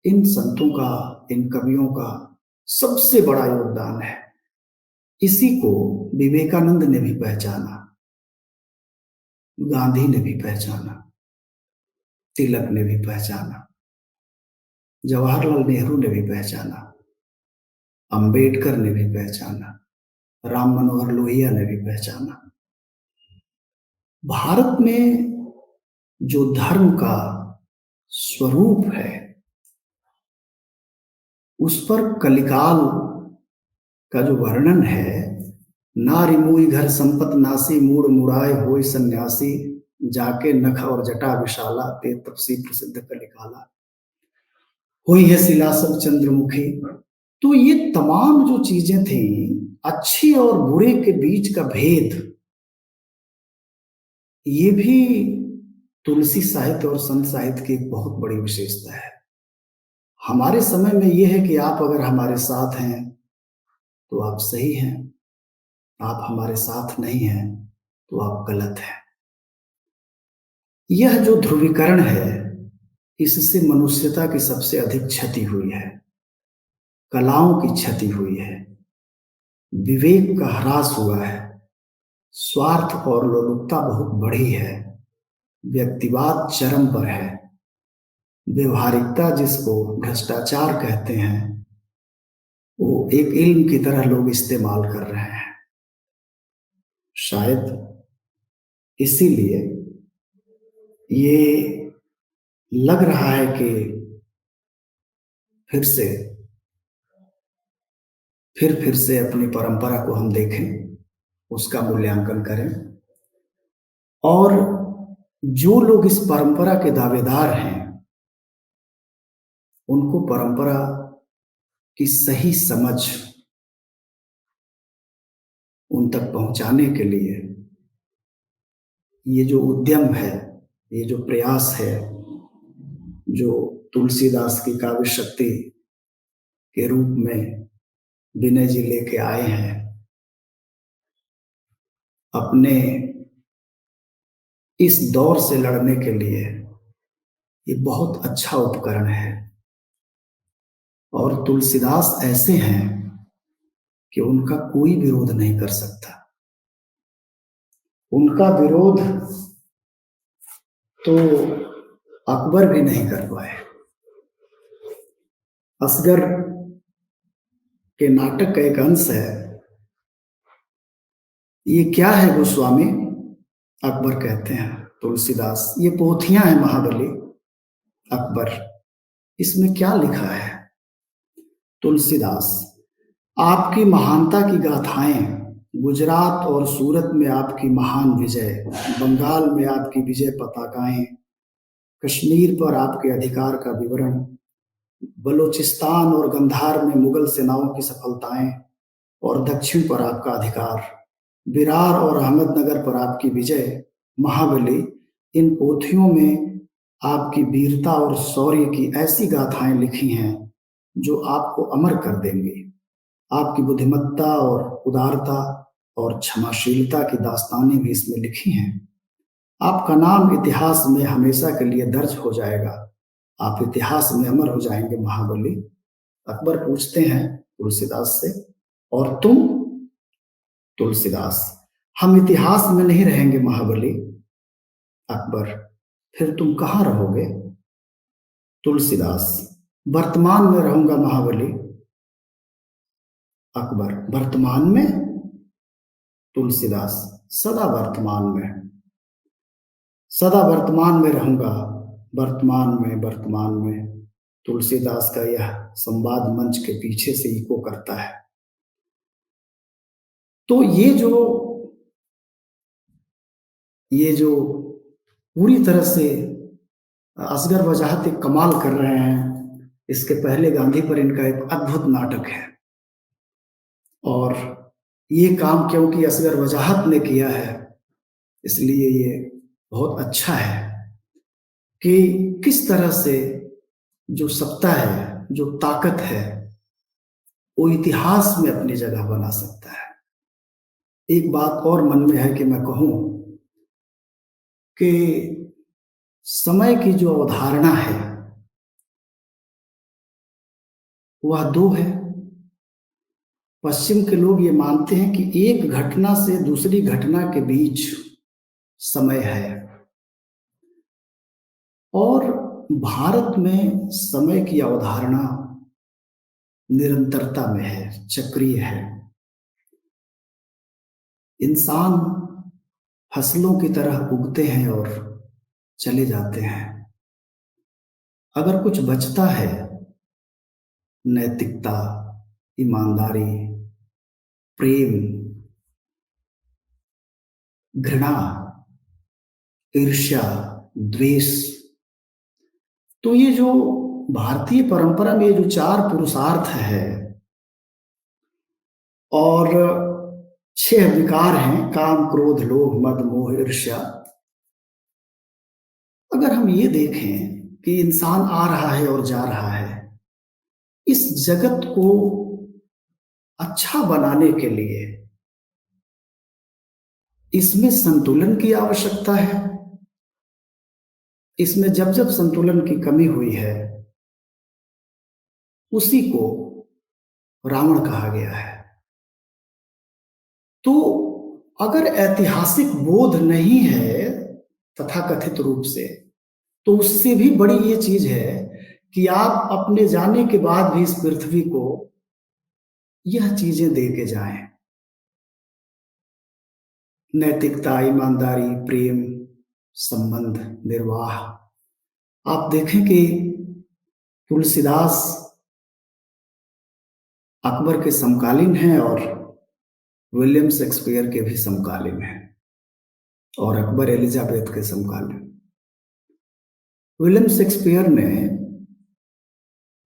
इन संतों का, इन कवियों का सबसे बड़ा योगदान है। इसी को विवेकानंद ने भी पहचाना, गांधी ने भी पहचाना, तिलक ने भी पहचाना, जवाहरलाल नेहरू ने भी पहचाना, अंबेडकर ने भी पहचाना, राम मनोहर लोहिया ने भी पहचाना। भारत में जो धर्म का स्वरूप है उस पर कलिकाल का जो वर्णन है, नारी मुई घर संपत नासी, मूड मुड़ाए होय सन्यासी, जाके नख और जटा विशाला, ते तपसी प्रसिद्ध कलिकाला, हुई है शिला सब चंद्रमुखी। तो ये तमाम जो चीजें थी, अच्छे और बुरे के बीच का भेद, ये भी तुलसी साहित्य और संत साहित्य की एक बहुत बड़ी विशेषता है। हमारे समय में यह है कि आप अगर हमारे साथ हैं तो आप सही हैं, आप हमारे साथ नहीं हैं तो आप गलत हैं। यह जो ध्रुवीकरण है, इससे मनुष्यता की सबसे अधिक क्षति हुई है, कलाओं की क्षति हुई है, विवेक का ह्रास हुआ है, स्वार्थ और लोलुपता बहुत बढ़ी है, व्यक्तिवाद चरम पर है, व्यवहारिकता जिसको भ्रष्टाचार कहते हैं वो एक इल्म की तरह लोग इस्तेमाल कर रहे हैं। शायद इसीलिए ये लग रहा है कि फिर से अपनी परंपरा को हम देखें, उसका मूल्यांकन करें, और जो लोग इस परंपरा के दावेदार हैं उनको परंपरा की सही समझ उन तक पहुंचाने के लिए ये जो उद्यम है, ये जो प्रयास है, जो तुलसीदास की काव्य शक्ति के रूप में विनय जी लेके आए हैं, अपने इस दौर से लड़ने के लिए ये बहुत अच्छा उपकरण है। और तुलसीदास ऐसे हैं कि उनका कोई विरोध नहीं कर सकता। उनका विरोध तो अकबर भी नहीं कर पाए। असगर के नाटक का एक अंश है। ये क्या है गोस्वामी? अकबर कहते हैं तुलसीदास, ये पोथियां हैं महाबली अकबर, इसमें क्या लिखा है? तुलसीदास, आपकी महानता की गाथाएं, गुजरात और सूरत में आपकी महान विजय, बंगाल में आपकी विजय पताकाएं, कश्मीर पर आपके अधिकार का विवरण, बलोचिस्तान और गंधार में मुगल सेनाओं की सफलताएं और दक्षिण पर आपका अधिकार, विरार और अहमदनगर पर आपकी विजय, महाबली, इन पोथियों में आपकी वीरता और शौर्य की ऐसी गाथाएं लिखी हैं जो आपको अमर कर देंगी। आपकी बुद्धिमत्ता और उदारता और क्षमाशीलता की दास्तानें भी इसमें लिखी हैं। आपका नाम इतिहास में हमेशा के लिए दर्ज हो जाएगा। आप इतिहास में अमर हो जाएंगे महाबली। अकबर पूछते हैं तुलसीदास से, और तुम? तुलसीदास, हम इतिहास में नहीं रहेंगे महाबली। अकबर, फिर तुम कहाँ रहोगे? तुलसीदास, वर्तमान में रहूंगा महाबली। अकबर, वर्तमान में? तुलसीदास, सदा वर्तमान में, सदा वर्तमान में रहूंगा, वर्तमान में, वर्तमान में। तुलसीदास का यह संवाद मंच के पीछे से इको करता है। तो ये जो पूरी तरह से असगर वजाहत एक कमाल कर रहे हैं। इसके पहले गांधी पर इनका एक अद्भुत नाटक है, और ये काम क्योंकि असगर वजाहत ने किया है इसलिए ये बहुत अच्छा है कि किस तरह से जो सत्ता है, जो ताकत है, वो इतिहास में अपनी जगह बना सकता है। एक बात और मन में है कि मैं कहूं कि समय की जो अवधारणा है वह दो है। पश्चिम के लोग ये मानते हैं कि एक घटना से दूसरी घटना के बीच समय है, और भारत में समय की अवधारणा निरंतरता में है, चक्रीय है। इंसान फसलों की तरह उगते हैं और चले जाते हैं। अगर कुछ बचता है, नैतिकता, ईमानदारी, प्रेम, घृणा, ईर्ष्या, द्वेष, तो ये जो भारतीय परंपरा में ये जो चार पुरुषार्थ है और 6 विकार हैं, काम, क्रोध, लोभ, मद, मोह, ईर्ष्या, अगर हम ये देखें कि इंसान आ रहा है और जा रहा है, इस जगत को अच्छा बनाने के लिए इसमें संतुलन की आवश्यकता है। इसमें जब जब संतुलन की कमी हुई है उसी को रावण कहा गया है। तो अगर ऐतिहासिक बोध नहीं है तथाकथित रूप से, तो उससे भी बड़ी ये चीज है कि आप अपने जाने के बाद भी इस पृथ्वी को यह चीजें दे के जाएं। नैतिकता, ईमानदारी, प्रेम, संबंध, निर्वाह। आप देखें कि तुलसीदास अकबर के समकालीन हैं और विलियम शेक्सपियर के भी समकालीन हैं, और अकबर एलिजाबेथ के समकालीन। विलियम शेक्सपियर ने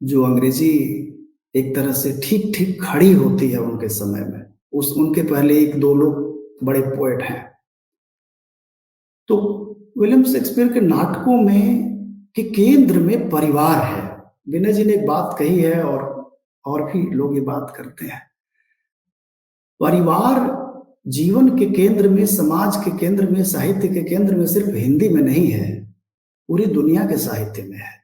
जो अंग्रेजी एक तरह से ठीक ठीक खड़ी होती है उनके समय में, उनके पहले 1-2 लोग बड़े पोएट हैं। तो विलियम शेक्सपियर के नाटकों में के केंद्र में परिवार है। विनय जी ने एक बात कही है और भी लोग ये बात करते हैं। परिवार जीवन के केंद्र में, समाज के केंद्र में, साहित्य के केंद्र में सिर्फ हिंदी में नहीं है, पूरी दुनिया के साहित्य में है।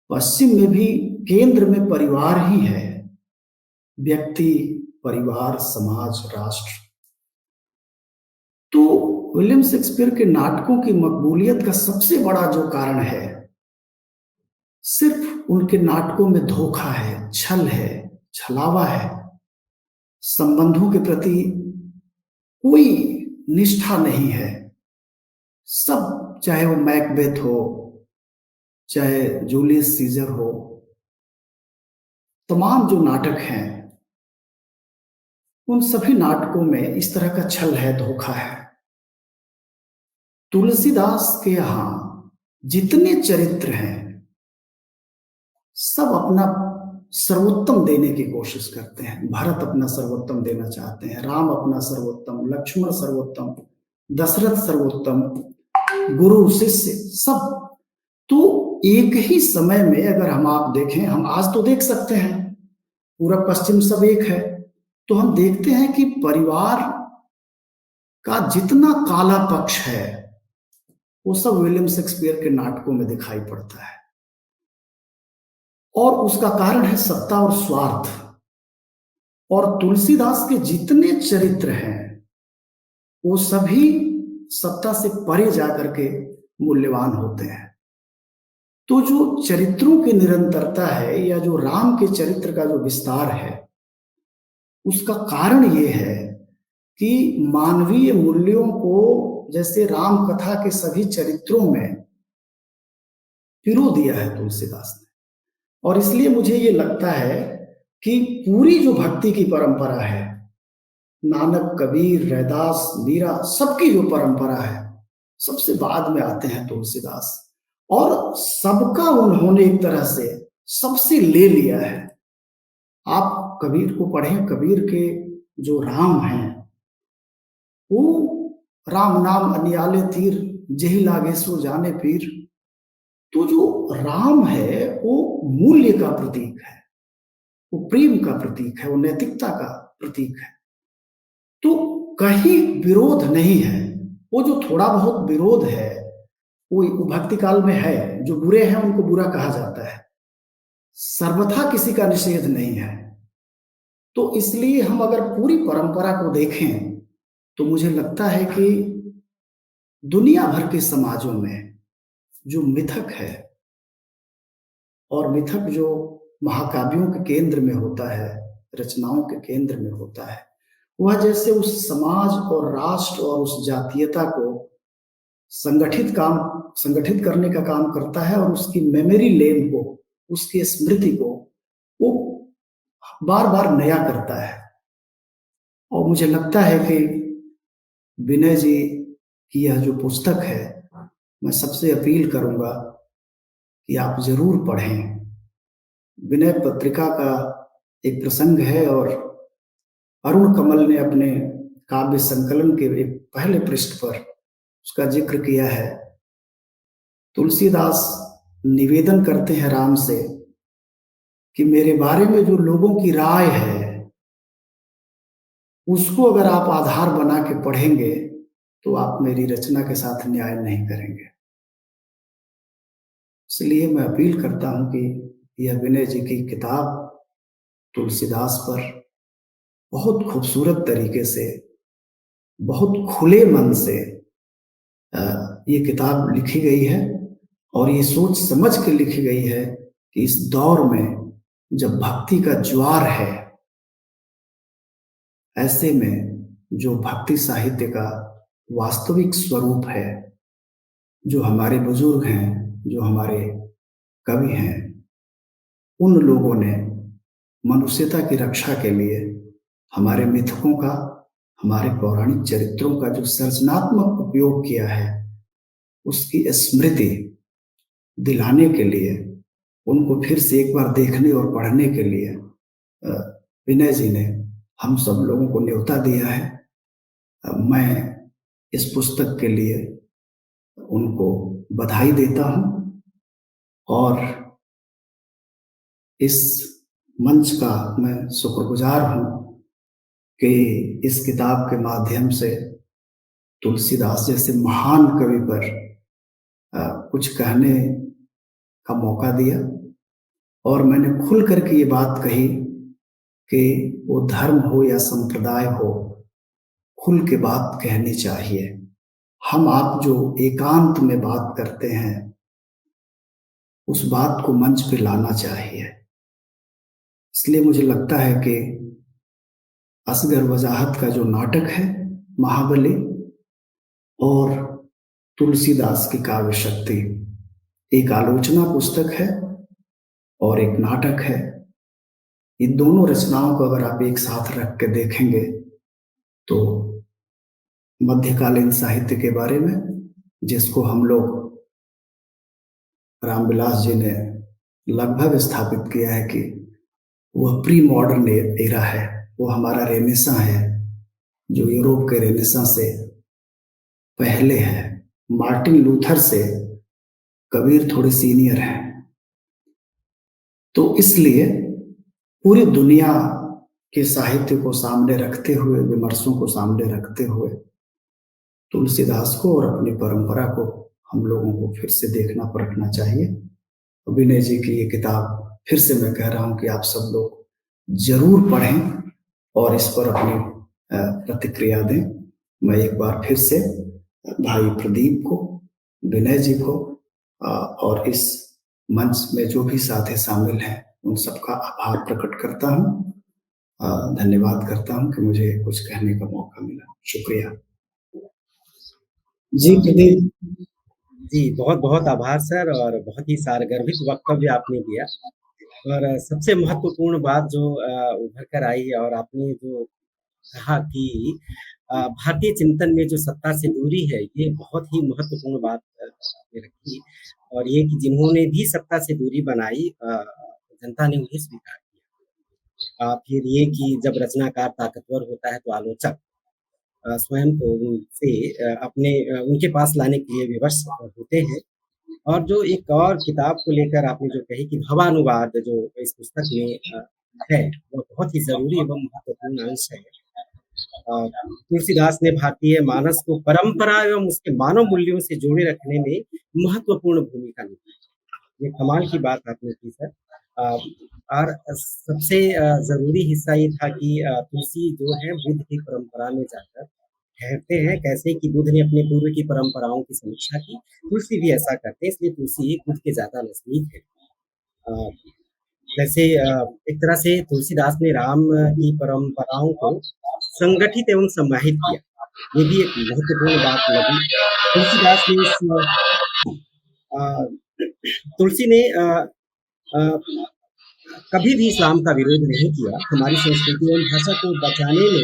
पश्चिम में भी केंद्र में परिवार ही है, व्यक्ति, परिवार, समाज, राष्ट्र। तो विलियम शेक्सपियर के नाटकों की मकबूलियत का सबसे बड़ा जो कारण है, सिर्फ उनके नाटकों में धोखा है, छल है, छलावा है, संबंधों के प्रति कोई निष्ठा नहीं है। सब, चाहे वो मैकबेथ हो, चाहे जूलियस सीजर हो, तमाम जो नाटक हैं उन सभी नाटकों में इस तरह का छल है, धोखा है। तुलसीदास के यहां जितने चरित्र हैं सब अपना सर्वोत्तम देने की कोशिश करते हैं। भरत अपना सर्वोत्तम देना चाहते हैं, राम अपना सर्वोत्तम, लक्ष्मण सर्वोत्तम, दशरथ सर्वोत्तम, गुरु शिष्य सब। तो एक ही समय में अगर हम आप देखें, हम आज तो देख सकते हैं पूरब पश्चिम सब एक है, तो हम देखते हैं कि परिवार का जितना काला पक्ष है वो सब विलियम शेक्सपियर के नाटकों में दिखाई पड़ता है। और उसका कारण है सत्ता और स्वार्थ। और तुलसीदास के जितने चरित्र हैं वो सभी सत्ता से परे जाकर के मूल्यवान होते हैं। तो जो चरित्रों की निरंतरता है, या जो राम के चरित्र का जो विस्तार है, उसका कारण ये है कि मानवीय मूल्यों को, जैसे राम कथा के सभी चरित्रों में पिरो दिया है तुलसीदास ने। और इसलिए मुझे ये लगता है कि पूरी जो भक्ति की परंपरा है, नानक, कबीर, रैदास, मीरा, सबकी जो परंपरा है, सबसे बाद में आते हैं तुलसीदास। और सबका उन्होंने एक तरह से सबसे ले लिया है। आप कबीर को पढ़ें, कबीर के जो राम हैं वो राम नाम अनियाले तीर, जेहि लागे सो जाने पीर। तो जो राम है वो मूल्य का प्रतीक है, वो प्रेम का प्रतीक है, वो नैतिकता का प्रतीक है। तो कहीं विरोध नहीं है। वो जो थोड़ा बहुत विरोध है वो भक्ति काल में है, जो बुरे हैं उनको बुरा कहा जाता है, सर्वथा किसी का निषेध नहीं है। तो इसलिए हम अगर पूरी परंपरा को देखें तो मुझे लगता है कि दुनिया भर के समाजों में जो मिथक है, और मिथक जो महाकाव्यों के केंद्र में होता है, रचनाओं के केंद्र में होता है, वह जैसे उस समाज और राष्ट्र और उस जातीयता को संगठित करने का काम करता है, और उसकी मेमोरी लेन को, उसकी स्मृति को वो बार बार नया करता है। और मुझे लगता है कि विनय जी की यह जो पुस्तक है, मैं सबसे अपील करूंगा कि आप जरूर पढ़ें। विनय पत्रिका का एक प्रसंग है, और अरुण कमल ने अपने काव्य संकलन के एक पहले पृष्ठ पर उसका जिक्र किया है। तुलसीदास निवेदन करते हैं राम से कि मेरे बारे में जो लोगों की राय है उसको अगर आप आधार बना के पढ़ेंगे तो आप मेरी रचना के साथ न्याय नहीं करेंगे। इसलिए मैं अपील करता हूं कि यह विनय जी की किताब तुलसीदास पर बहुत खूबसूरत तरीके से, बहुत खुले मन से ये किताब लिखी गई है, और ये सोच समझ के लिखी गई है कि इस दौर में जब भक्ति का ज्वार है, ऐसे में जो भक्ति साहित्य का वास्तविक स्वरूप है, जो हमारे बुजुर्ग हैं, जो हमारे कवि हैं, उन लोगों ने मनुष्यता की रक्षा के लिए हमारे मिथकों का, हमारे पौराणिक चरित्रों का जो सृजनात्मक उपयोग किया है, उसकी स्मृति दिलाने के लिए, उनको फिर से एक बार देखने और पढ़ने के लिए विनय जी ने हम सब लोगों को न्योता दिया है। मैं इस पुस्तक के लिए उनको बधाई देता हूं, और इस मंच का मैं शुक्रगुजार हूं कि इस किताब के माध्यम से तुलसीदास जैसे महान कवि पर कुछ कहने का मौका दिया और मैंने खुल करके ये बात कही कि वो धर्म हो या संप्रदाय हो, खुल के बात कहनी चाहिए। हम आप जो एकांत में बात करते हैं, उस बात को मंच पे लाना चाहिए। इसलिए मुझे लगता है कि असगर वजाहत का जो नाटक है महाबली और तुलसीदास की काव्य शक्ति, एक आलोचना पुस्तक है और एक नाटक है। इन दोनों रचनाओं को अगर आप एक साथ रख के देखेंगे तो मध्यकालीन साहित्य के बारे में, जिसको हम लोग रामविलास जी ने लगभग स्थापित किया है कि वह प्री मॉडर्न एरा है, वो हमारा रेनेसां है जो यूरोप के रेनेसां से पहले है। मार्टिन लूथर से कबीर थोड़े सीनियर हैं। तो इसलिए पूरी दुनिया के साहित्य को सामने रखते हुए, विमर्शों को सामने रखते हुए, तुलसीदास को और अपनी परंपरा को हम लोगों को फिर से देखना परखना चाहिए। विनय जी की ये किताब फिर से मैं कह रहा हूं कि आप सब लोग जरूर पढ़ें और इस पर अपनी प्रतिक्रिया दें। मैं एक बार फिर से भाई प्रदीप को, विनय जी को और इस मंच में जो भी साथी शामिल हैं उन सबका आभार प्रकट करता हूं। धन्यवाद करता हूं कि मुझे कुछ कहने का मौका मिला। शुक्रिया जी प्रदीप। जी, बहुत-बहुत आभार सर, और बहुत ही सारगर्भित वक्तव्य आपने दिया। और सबसे महत्वपूर्ण बात जो उभर कर आई, और आपने जो कहा कि भारतीय चिंतन में जो सत्ता से दूरी है, ये बहुत ही महत्वपूर्ण बात आपने रखी। और ये कि जिन्होंने भी सत्ता से दूरी बनाई, जनता ने उन्हें स्वीकार किया। फिर ये कि जब रचनाकार ताकतवर होता है तो आलोचक स्वयं को उनसे अपने उनके पास लाने के लिए विवश होते हैं। और जो एक और किताब को लेकर आपने जो कही कि भवानुवाद जो इस पुस्तक में है, वो बहुत ही ज़रूरी एवं महत्वपूर्ण अंश है। तुलसीदास ने भारतीय मानस को परंपरा एवं उसके मानव मूल्यों से जोड़े रखने में महत्वपूर्ण भूमिका निभाई। ये कमाल की बात आपने की सर। और सबसे ज़रूरी हिस्सा ये था कि तुलसी जो है बुद्ध की परंपरा में जाकर ठहरते हैं। कैसे कि बुद्ध ने अपने पूर्व की परंपराओं की समीक्षा की, तुलसी भी ऐसा करते हैं, इसलिए तुलसी बुद्ध के ज़्यादा नज़दीक है। अ, वैसे एक तरह से तुलसीदास ने राम की परंपराओं को संगठित एवं समाहित किया। ये भी एक महत्वपूर्ण बात लगी। तुलसीदास ने तुलसी ने कभी भी इस्लाम का विरोध नहीं किया। हमारी संस्कृति एवं भाषा को बचाने में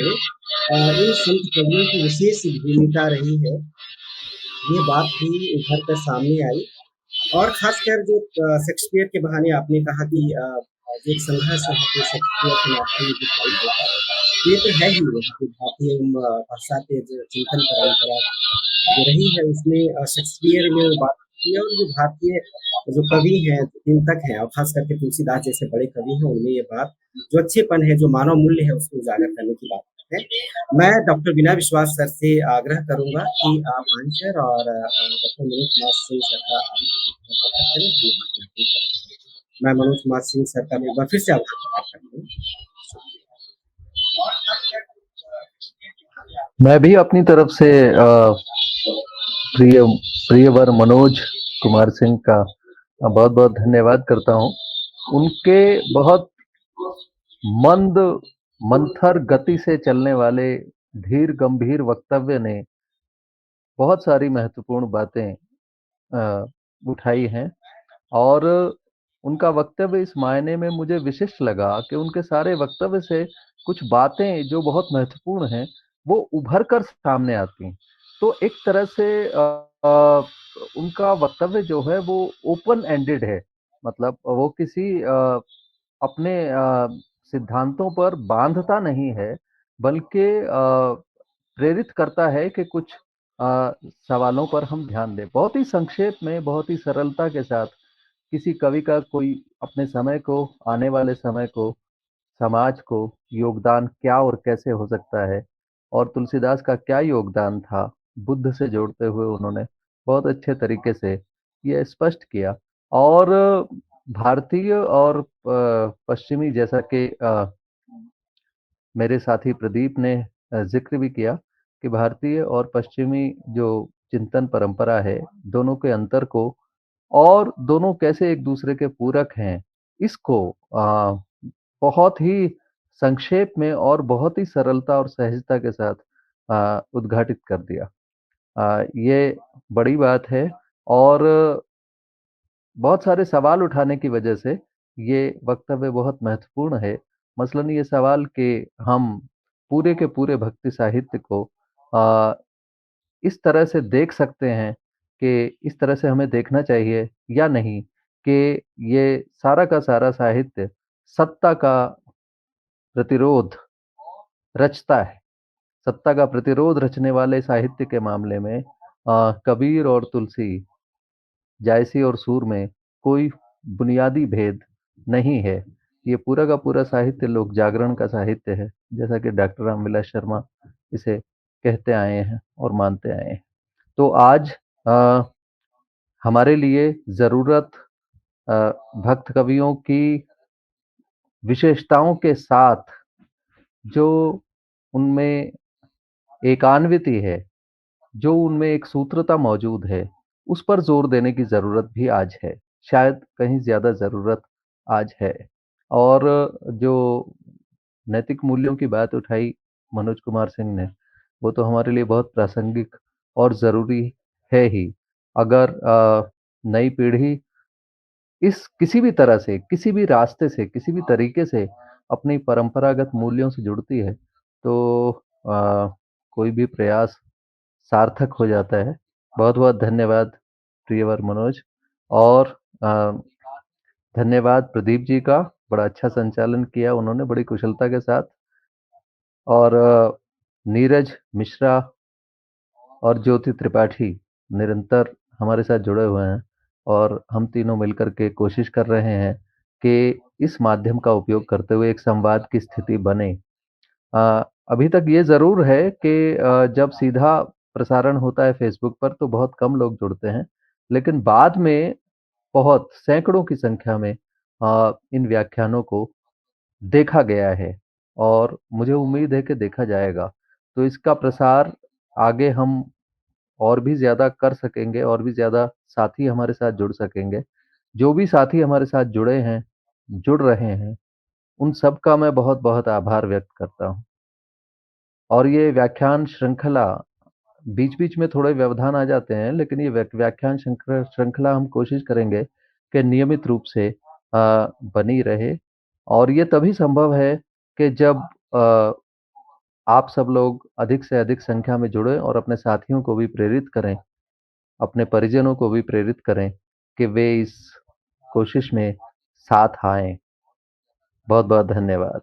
इन संत कवियों की विशेष भूमिका रही है। ये बात भी उभर कर सामने आई। और खासकर जो शेक्सपियर के बहाने आपने कहा कि जो एक संघर्ष वहाँ पे शेक्सपियर के नाटकों में दिखाई देता है, ये तो है ही भारतीय पाश्चात्य चिंतन परंपरा जो रही है, उसमें शेक्सपियर ने वो बात की है। और जो भारतीय जो कवि हैं, चिंतक हैं, और खास करके तुलसीदास जैसे बड़े कवि हैं, उनमें ये बात जो अच्छेपन है, जो मानव मूल्य है, उसको उजागर करने की बात करते हैं। मैं डॉक्टर बिना विश्वास सर से आग्रह करूंगा कि आप आएं सर, और डॉक्टर मनोज कुमार सिंह सर का मैं मनोज कुमार सिंह सर का एक बार फिर से आभार प्रकट करता हूँ। मैं भी अपनी तरफ से प्रियवर मनोज कुमार सिंह का बहुत बहुत धन्यवाद करता हूं। उनके बहुत मंद मंथर गति से चलने वाले धीर गंभीर वक्तव्य ने बहुत सारी महत्वपूर्ण बातें उठाई हैं। और उनका वक्तव्य इस मायने में मुझे विशिष्ट लगा कि उनके सारे वक्तव्य से कुछ बातें जो बहुत महत्वपूर्ण हैं वो उभर कर सामने आती हैं। तो एक तरह से उनका वक्तव्य जो है वो ओपन एंडेड है, मतलब वो किसी अपने सिद्धांतों पर बांधता नहीं है, बल्कि प्रेरित करता है कि कुछ सवालों पर हम ध्यान दें। बहुत ही संक्षेप में, बहुत ही सरलता के साथ किसी कवि का कोई अपने समय को, आने वाले समय को, समाज को योगदान क्या और कैसे हो सकता है, और तुलसीदास का क्या योगदान था, बुद्ध से जोड़ते हुए उन्होंने बहुत अच्छे तरीके से ये स्पष्ट किया। और भारतीय और पश्चिमी, जैसा कि मेरे साथी प्रदीप ने जिक्र भी किया कि भारतीय और पश्चिमी जो चिंतन परंपरा है, दोनों के अंतर को और दोनों कैसे एक दूसरे के पूरक हैं, इसको बहुत ही संक्षेप में और बहुत ही सरलता और सहजता के साथ उद्घाटित कर दिया। ये बड़ी बात है और बहुत सारे सवाल उठाने की वजह से ये वक्तव्य बहुत महत्वपूर्ण है। मसलन ये सवाल कि हम पूरे के पूरे भक्ति साहित्य को आ, इस तरह से देख सकते हैं कि इस तरह से हमें देखना चाहिए या नहीं, कि ये सारा का सारा साहित्य सत्ता का प्रतिरोध रचता है। सत्ता का प्रतिरोध रचने वाले साहित्य के मामले में कबीर और तुलसी, जायसी और सूर में कोई बुनियादी भेद नहीं है। ये पूरा का पूरा साहित्य लोक जागरण का साहित्य है, जैसा कि डॉक्टर रामविलास शर्मा इसे कहते आए हैं और मानते आए हैं। तो आज हमारे लिए जरूरत भक्त कवियों की विशेषताओं के साथ जो उनमें एकान्विति है, जो उनमें एक सूत्रता मौजूद है, उस पर जोर देने की जरूरत भी आज है। शायद कहीं ज्यादा जरूरत आज है। और जो नैतिक मूल्यों की बात उठाई मनोज कुमार सिंह ने, वो तो हमारे लिए बहुत प्रासंगिक और जरूरी है ही। अगर नई पीढ़ी इस किसी भी तरह से, किसी भी रास्ते से, किसी भी तरीके से अपनी परंपरागत मूल्यों से जुड़ती है, तो कोई भी प्रयास सार्थक हो जाता है। बहुत बहुत धन्यवाद प्रियवर मनोज, और धन्यवाद प्रदीप जी का, बड़ा अच्छा संचालन किया उन्होंने बड़ी कुशलता के साथ। और नीरज मिश्रा और ज्योति त्रिपाठी निरंतर हमारे साथ जुड़े हुए हैं, और हम तीनों मिलकर के कोशिश कर रहे हैं कि इस माध्यम का उपयोग करते हुए एक संवाद की स्थिति बने। अभी तक ये जरूर है कि जब सीधा प्रसारण होता है फेसबुक पर तो बहुत कम लोग जुड़ते हैं, लेकिन बाद में बहुत सैकड़ों की संख्या में इन व्याख्यानों को देखा गया है, और मुझे उम्मीद है कि देखा जाएगा। तो इसका प्रसार आगे हम और भी ज्यादा कर सकेंगे, और भी ज्यादा साथी हमारे साथ जुड़ सकेंगे। जो भी साथी हमारे साथ जुड़े हैं, जुड़ रहे हैं, उन सब का मैं बहुत बहुत आभार व्यक्त करता हूँ। और ये व्याख्यान श्रृंखला, बीच बीच में थोड़े व्यवधान आ जाते हैं, लेकिन ये व्याख्यान श्रृंखला हम कोशिश करेंगे कि नियमित रूप से बनी रहे। और ये तभी संभव है कि जब आप सब लोग अधिक से अधिक संख्या में जुड़े और अपने साथियों को भी प्रेरित करें, अपने परिजनों को भी प्रेरित करें कि वे इस कोशिश में साथ आएं। बहुत बहुत धन्यवाद।